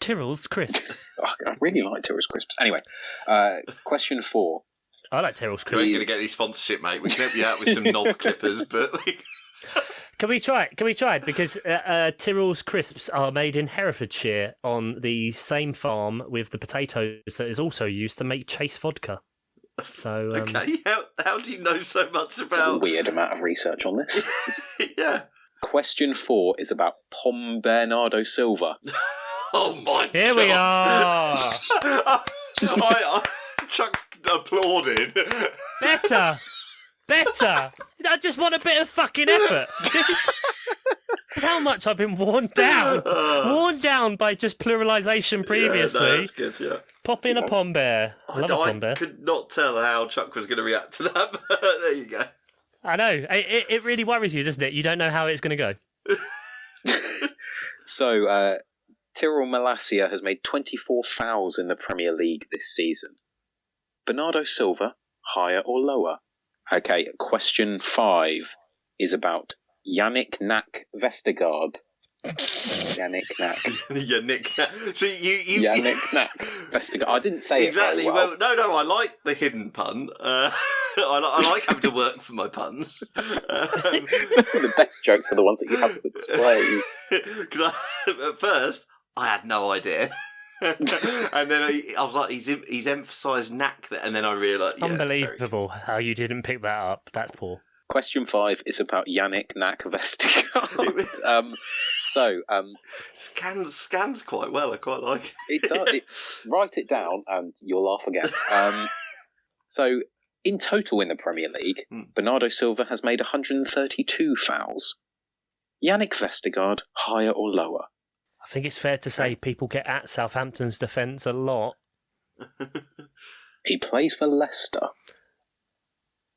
Tyrrell's crisps. I really like Tyrrell's crisps. Anyway, question 4. I like Tyrrell's You ain't crisps. going to get any sponsorship, mate. We can help you out with some knob clippers, but... Can we try it? Because Tyrrell's crisps are made in Herefordshire on the same farm with the potatoes that is also used to make Chase vodka. So Okay, how do you know so much about... A weird amount of research on this. Yeah. Question 4 is about Pom Bernardo Silva. Oh my god. Here we are. Chuck's applauding. Better. I just want a bit of fucking effort. This is how much I've been worn down by just pluralisation previously. Yeah, no, that's good, yeah. Pop in a Pom Bear. Love a Pom Bear. I could not tell how Chuck was going to react to that, but there you go. I know. It really worries you, doesn't it? You don't know how it's going to go. So, Tyrell Malacia has made 24 fouls in the Premier League this season. Bernardo Silva, higher or lower? Okay, question 5 is about Yannick Nack Vestergaard. Yannick Nack. Yannick Nack. See, you Yannick Nack Vestergaard. I didn't say exactly. it very well. No, I like the hidden pun. I like having to work for my puns. The best jokes are the ones that you have to explain. Because at first, I had no idea. And then I was like, he's emphasised knack there, and then I realised, Unbelievable how you didn't pick that up. That's poor. Question 5 is about Yannick Nack Vestergaard. Scans quite well. I quite like it. It does. Write it down, and you'll laugh again. So, in total in the Premier League, Bernardo Silva has made 132 fouls. Yannick Vestergaard, higher or lower? I think it's fair to say people get at Southampton's defence a lot. He plays for Leicester.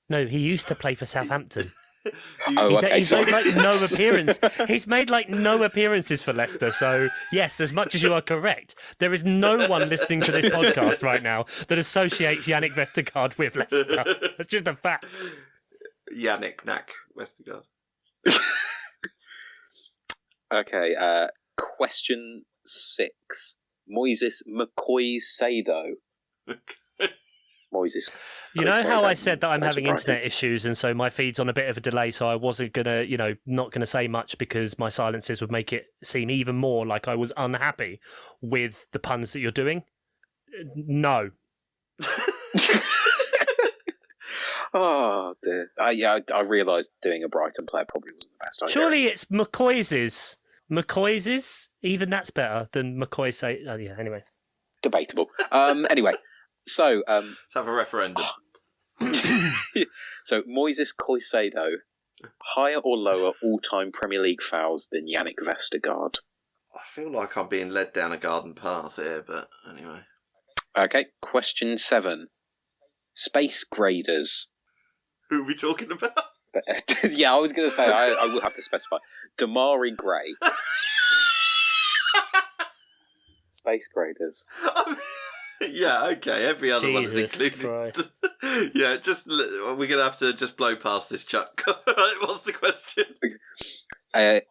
No, he used to play for Southampton. He's made no appearance. He's made no appearances for Leicester. So yes, as much as you are correct, there is no one listening to this podcast right now that associates Yannick Vestergaard with Leicester. That's just a fact. Yannick Nack Vestergaard. Okay. Question 6. Moises McCoy-Sado. Moises. You know how I said that I'm having internet issues and so my feed's on a bit of a delay, so I wasn't going to, not going to say much because my silences would make it seem even more like I was unhappy with the puns that you're doing? No. Oh dear. I realised doing a Brighton player probably wasn't the best idea. Surely it's McCoy's. McCoy's? Even that's better than McCoy say. Oh, yeah, anyway. Debatable. Anyway, so Let's have a referendum. so Moises Caicedo, higher or lower all-time Premier League fouls than Yannick Vestergaard? I feel like I'm being led down a garden path here, but anyway. Okay, question 7. Space graders. Who are we talking about? Yeah, I was going to say, I will have to specify. Damari Gray. Space graders. Yeah, okay, every other one is Jesus included. Yeah, we're going to have to just blow past this, Chuck. What's the question?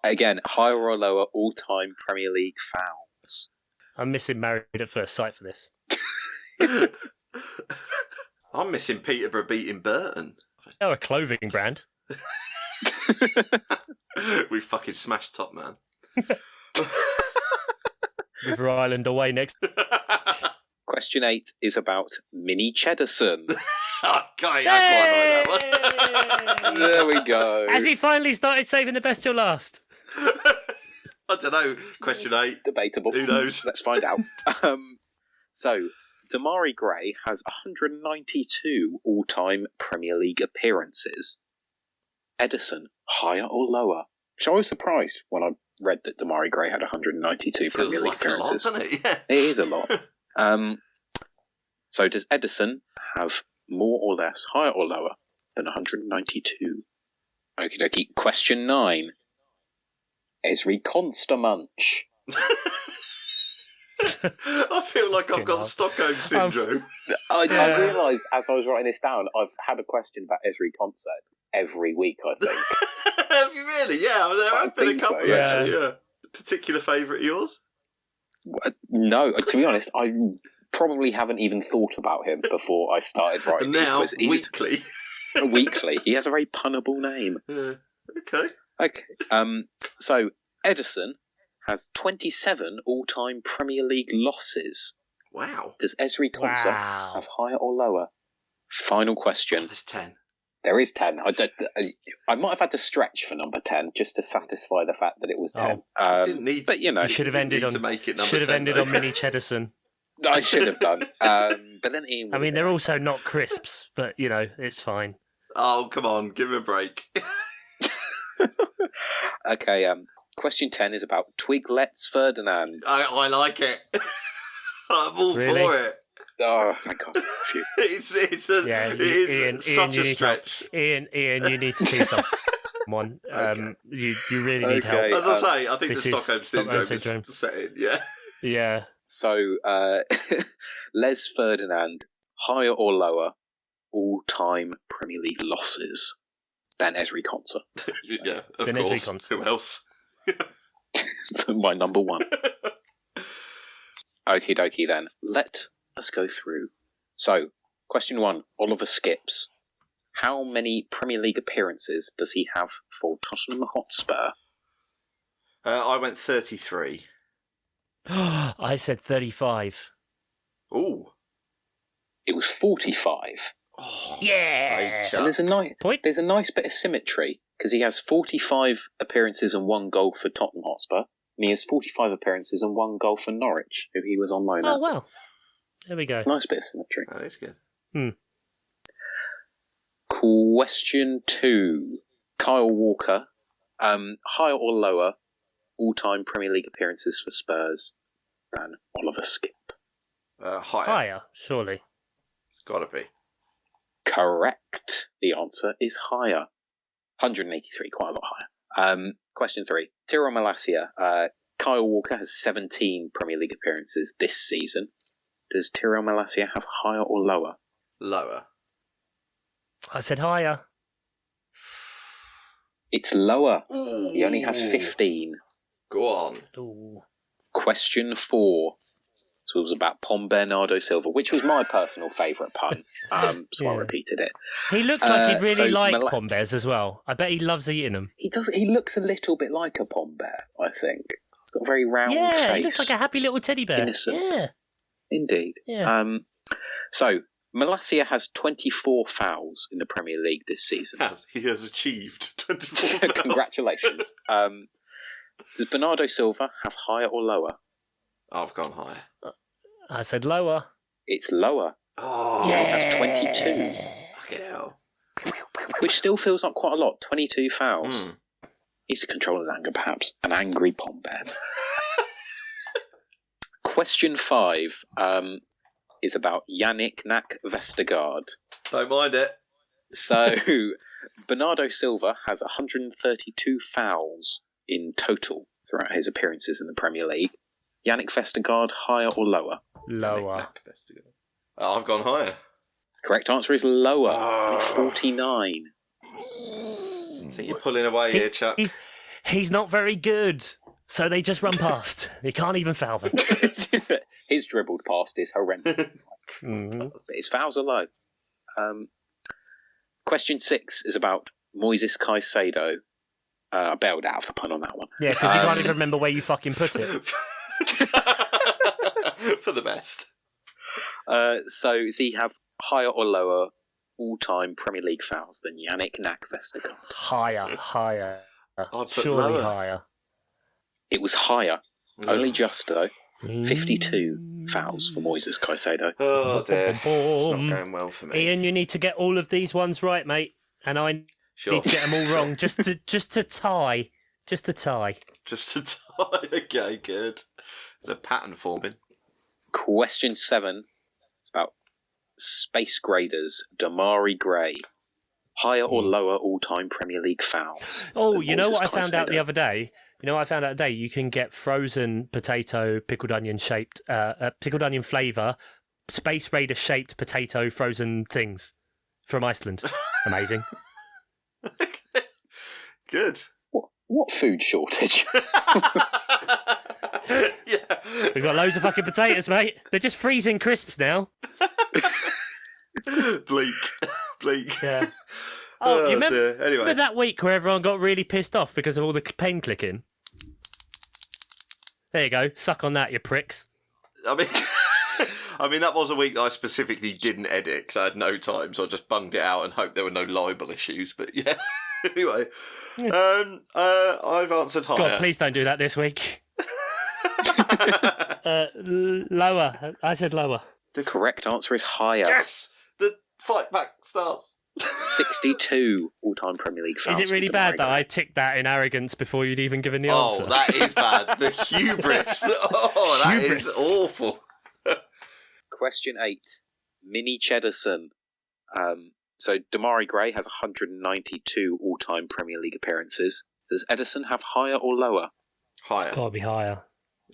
Again, higher or lower all-time Premier League fouls? I'm missing Married at First Sight for this. I'm missing Peterborough beating Burton. Oh, a clothing brand. We fucking smashed Top Man. River Island away next. Question 8 is about Minnie Cheddarson. Okay, I quite like that one. There we go. Has he finally started saving the best till last? I don't know. Question 8. Debatable. Who knows? Let's find out. So, Damari Gray has 192 all-time Premier League appearances. Edison, higher or lower? So I was surprised when I read that Damari Gray had 192 Premier League appearances. A lot, doesn't it? Yeah. It is a lot. So does Edison have more or less, higher or lower than 192? Okie dokie. Question 9. Esri Constamunch. I feel like I've got Stockholm syndrome. I realised as I was writing this down, I've had a question about Esri Concert every week, I think. Have you really? Yeah, there have been a couple, so, actually, yeah. Particular favourite of yours? No, to be honest, I probably haven't even thought about him before I started writing this quiz. Weekly. Weekly. He has a very punnable name. Okay. So, Edison has 27 all-time Premier League losses. Wow. Does Esri Konsa have higher or lower? Final question. There's 10. There is 10. I might have had to stretch for number 10 just to satisfy the fact that it was 10. You didn't need, but you know, you should have ended on. To make it number should have 10, ended on Minnie Cheddarson. I should have done. But then Ian. I mean, they're also not crisps, but you know, it's fine. Oh, come on, give him a break. Okay. Question 10 is about Twiglets Ferdinand. I like it. I'm all for it. Oh, thank God. Phew. It is such a stretch. Ian, you need to see someone. Okay. You really need help. As I say, I think the Stockholm Stockholm syndrome syndrome. is set in, yeah. Yeah. So, Les Ferdinand, higher or lower all-time Premier League losses than Esri Konsa? Yeah, of Then course. Esri Konsa. Who else? My number one. Okie dokie then. Let us go through. So, question 1, Oliver Skips. How many Premier League appearances does he have for Tottenham Hotspur? I went 33. I said 35. Ooh. It was 45. Oh, Yeah. And there's Point. a nice bit of symmetry, because he has 45 appearances and 1 goal for Tottenham Hotspur, and he has 45 appearances and 1 goal for Norwich, who he was on loan at. Oh, wow. There we go. Nice bit of symmetry. That is good. Question 2. Kyle Walker. Higher or lower all-time Premier League appearances for Spurs than Oliver Skip? Higher. Higher, surely. It's got to be. Correct. The answer is higher. 183, quite a lot higher. Question 3. Tyrell Malacia. Kyle Walker has 17 Premier League appearances this season. Does Tyrell Malacia have higher or lower? Lower. I said higher. It's lower. Ooh. He only has 15. Go on. Ooh. Question 4. So it was about Pom Bernardo Silva, which was my personal favourite pun. So I repeated it. He looks like he'd really so like pom bears as well. I bet he loves eating them. He does. He looks a little bit like a pom bear, I think. He's got a very round face. Yeah, he looks like a happy little teddy bear. Innocent. Yeah. Indeed. Yeah. So Malacia has 24 fouls in the Premier League this season. He has achieved 24 fouls. Congratulations. Does Bernardo Silva have higher or lower? I've gone higher. I said lower. It's lower. Oh, He has 22. fucking hell. Which still feels like quite a lot. 22 fouls. Mm. Needs to control his anger, perhaps. An angry pom bear. Question 5 is about Yannick Nack Vestergaard. Don't mind it. So, Bernardo Silva has 132 fouls in total throughout his appearances in the Premier League. Yannick Vestergaard, higher or lower? Lower. Oh, I've gone higher. Correct answer is lower. Oh. It's only 49. I think you're pulling away here, Chuck. He's not very good, so they just run past. He can't even foul them. His dribbled past is horrendous. His fouls are low. Question 6 is about Moises Caicedo. I bailed out of the pun on that one. Yeah, because you can't even remember where you fucking put it. For the best. So, does he have higher or lower all-time Premier League fouls than Yannick Nack Vestergaard? Higher. put Surely lower. higher. It was higher. Only just, though. 52 fouls for Moises Caicedo. Oh, dear. It's not Boom. going well for me. Ian, you need to get all of these ones right, mate. And I Sure. need to get them all wrong just to tie. Just to tie. Just to tie. Okay, good. There's a pattern forming. Question 7 is about Space Graders Damari Gray. Higher or lower all-time Premier League fouls? Oh, than you know Moises what I found out Caicedo? the other day? You can get frozen potato, pickled onion shaped, pickled onion flavour, Space Raider shaped potato frozen things from Iceland. Amazing. Okay. Good. What food shortage? Yeah. We've got loads of fucking potatoes, mate. They're just freezing crisps now. Bleak. Yeah. Oh, you remember, dear. Anyway. remember that week where everyone got really pissed off because of all the pen clicking? There you go. Suck on that, you pricks. I mean, that was a week that I specifically didn't edit because I had no time, so I just bunged it out and hoped there were no libel issues. But yeah, anyway, I've answered higher. God, please don't do that this week. Lower. I said lower. The correct answer is higher. Yes, the fight back starts. 62 all-time Premier League fouls. Is it really for bad Damari that Gray. I ticked that in arrogance before you'd even given the Oh, answer? that is bad. The hubris. Oh, that Hubris. is awful. Question 8. Minnie Cheddarson. So Damari Gray has 192 all-time Premier League appearances. Does Edison have higher or lower? Higher. It's got to be higher.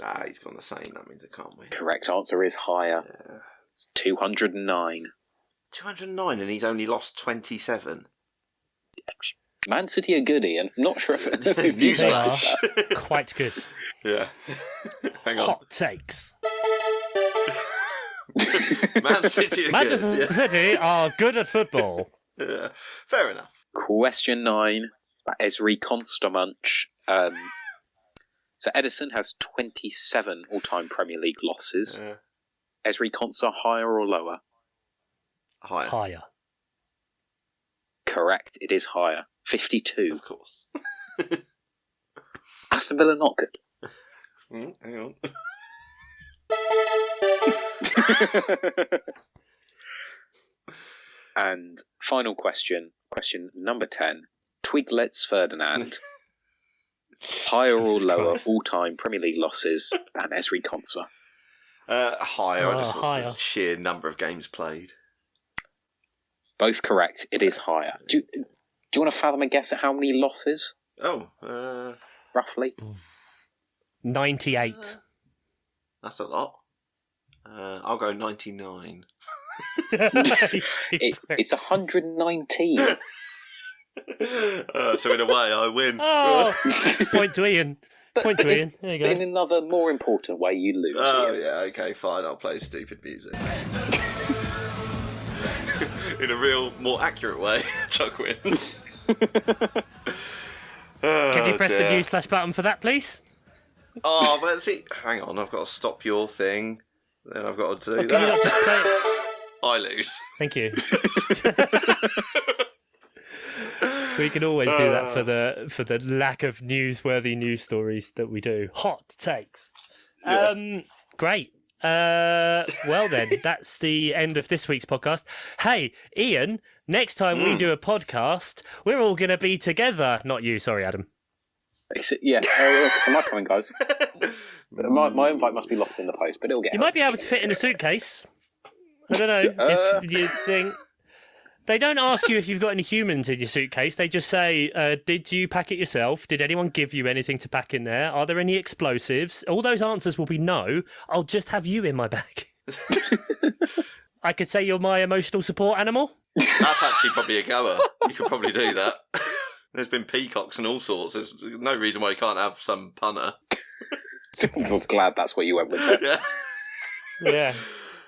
Nah, he's gone the same. That means it can't win. Correct answer is higher. Yeah. It's 209. 209 and he's only lost 27. Man City are good, Ian. I'm not sure if They you've They noticed are that. quite good. Yeah. Hang on. Hot takes. Man City are Manchester good. City are good at football. Yeah. Fair enough. Question 9. About Esri Konstamunch. So Edison has 27 all-time Premier League losses. Yeah. Esri Konsa higher or lower? Higher. Higher. Correct, it is higher. 52. Of course. Aston Villa not good. Hang on. And final question number 10. Twiglets Ferdinand. Higher or Jesus lower Christ. all-time Premier League losses than Esri Konsa? Higher. I just want higher. the sheer number of games played. Both correct, it is higher. Do you want to fathom a guess at how many losses, Oh, roughly? 98. that's a lot. I'll go 99. It's 119. So in a way, I win. Oh, point to Ian. Point to Ian. There you But in go. another, more important way, you lose. Oh, Ian. yeah, okay, fine. I'll play stupid music. In a real, more accurate way, Chuck wins. Can you press the newsflash button for that, please? Oh, but see, hang on, I've got to stop your thing. Then I've got to do Or can you not that. just play it? I lose. Thank you. We can always do that for the lack of newsworthy news stories that we do. Hot takes. Yeah. Great. Well then, that's the end of this week's podcast. Hey, Ian, next time we do a podcast, we're all going to be together. Not you, sorry, Adam. Yeah, am I coming, guys? My invite must be lost in the post, but it'll get. You might be able to fit in a suitcase. I don't know if you think. They don't ask you if you've got any humans in your suitcase. They just say, did you pack it yourself? Did anyone give you anything to pack in there? Are there any explosives? All those answers will be no. I'll just have you in my bag. I could say you're my emotional support animal. That's actually probably a goer. You could probably do that. There's been peacocks and all sorts. There's no reason why you can't have some punter. I'm glad that's what you went with. Yeah. Yeah.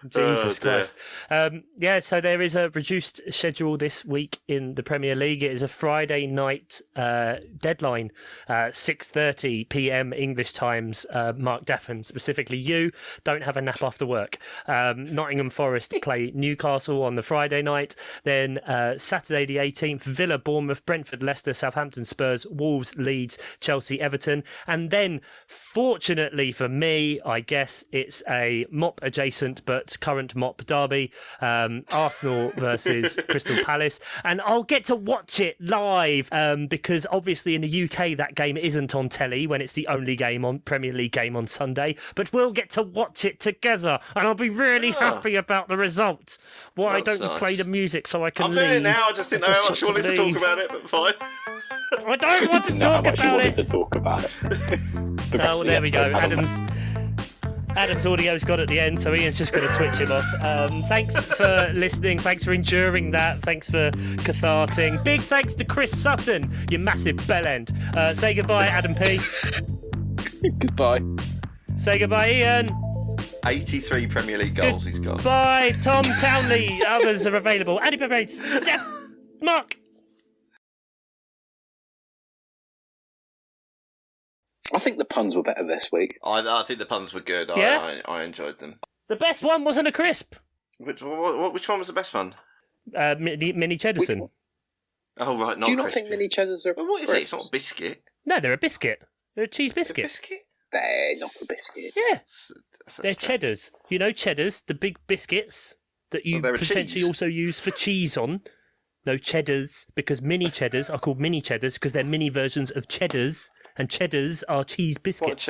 Jesus Christ. So there is a reduced schedule this week in the Premier League. It is a Friday night deadline, 6:30 p.m. English times. Mark Daffin, specifically you, don't have a nap after work. Nottingham Forest play Newcastle on the Friday night. Then Saturday the 18th, Villa, Bournemouth, Brentford, Leicester, Southampton, Spurs, Wolves, Leeds, Chelsea, Everton. And then, fortunately for me, I guess it's a mop adjacent but current mop derby, Arsenal versus Crystal Palace, and I'll get to watch it live because obviously in the UK that game isn't on telly when it's the only game on Premier League game on Sunday, but we'll get to watch it together and I'll be really happy about the result. Why don't you play the music so I can I'm leave? doing it now. I just didn't know how much you wanted to talk about it, but fine. I don't want to talk about it. To talk about it. Oh, well, there we go. Adam's audio's got at the end, so Ian's just going to switch him off. Thanks for listening. Thanks for enduring that. Thanks for catharting. Big thanks to Chris Sutton, you massive bellend. Say goodbye, Adam P. Goodbye. Say goodbye, Ian. 83 Premier League goals he's got. Bye, Tom Townley. Others are available. Andy Bates, Jeff, Mark. I think the puns were better this week. I think the puns were good. Yeah? I enjoyed them. The best one wasn't a crisp. Which one was the best one? Mini Cheddarson. Oh, right, not Do you not crispy. think mini cheddars are... Well, what is it? crisps? It's not a biscuit. No, they're a biscuit. They're a cheese biscuit. A biscuit? They're not a biscuit. Yeah, That's a they're stretch. cheddars. You know cheddars, the big biscuits that you they're a potentially cheese. also use for cheese on. No, cheddars, because mini cheddars are called mini cheddars because they're mini versions of cheddars, and cheddars are cheese biscuits.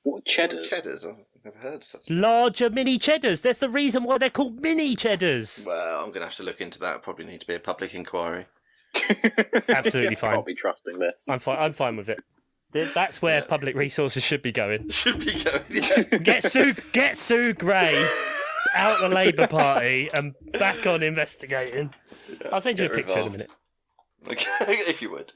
What cheddars? Cheddars? I've never heard of such. Larger mini cheddars. That's the reason why they're called mini cheddars. Well, I'm going to have to look into that. Probably need to be a public inquiry. Absolutely fine. Can't be trusting this. I'm fine with it. That's where public resources should be going. Should be going. Yeah. Get Sue Gray out the Labour Party and back on investigating. I'll send you a Get picture in a involved. minute. Okay, if you would.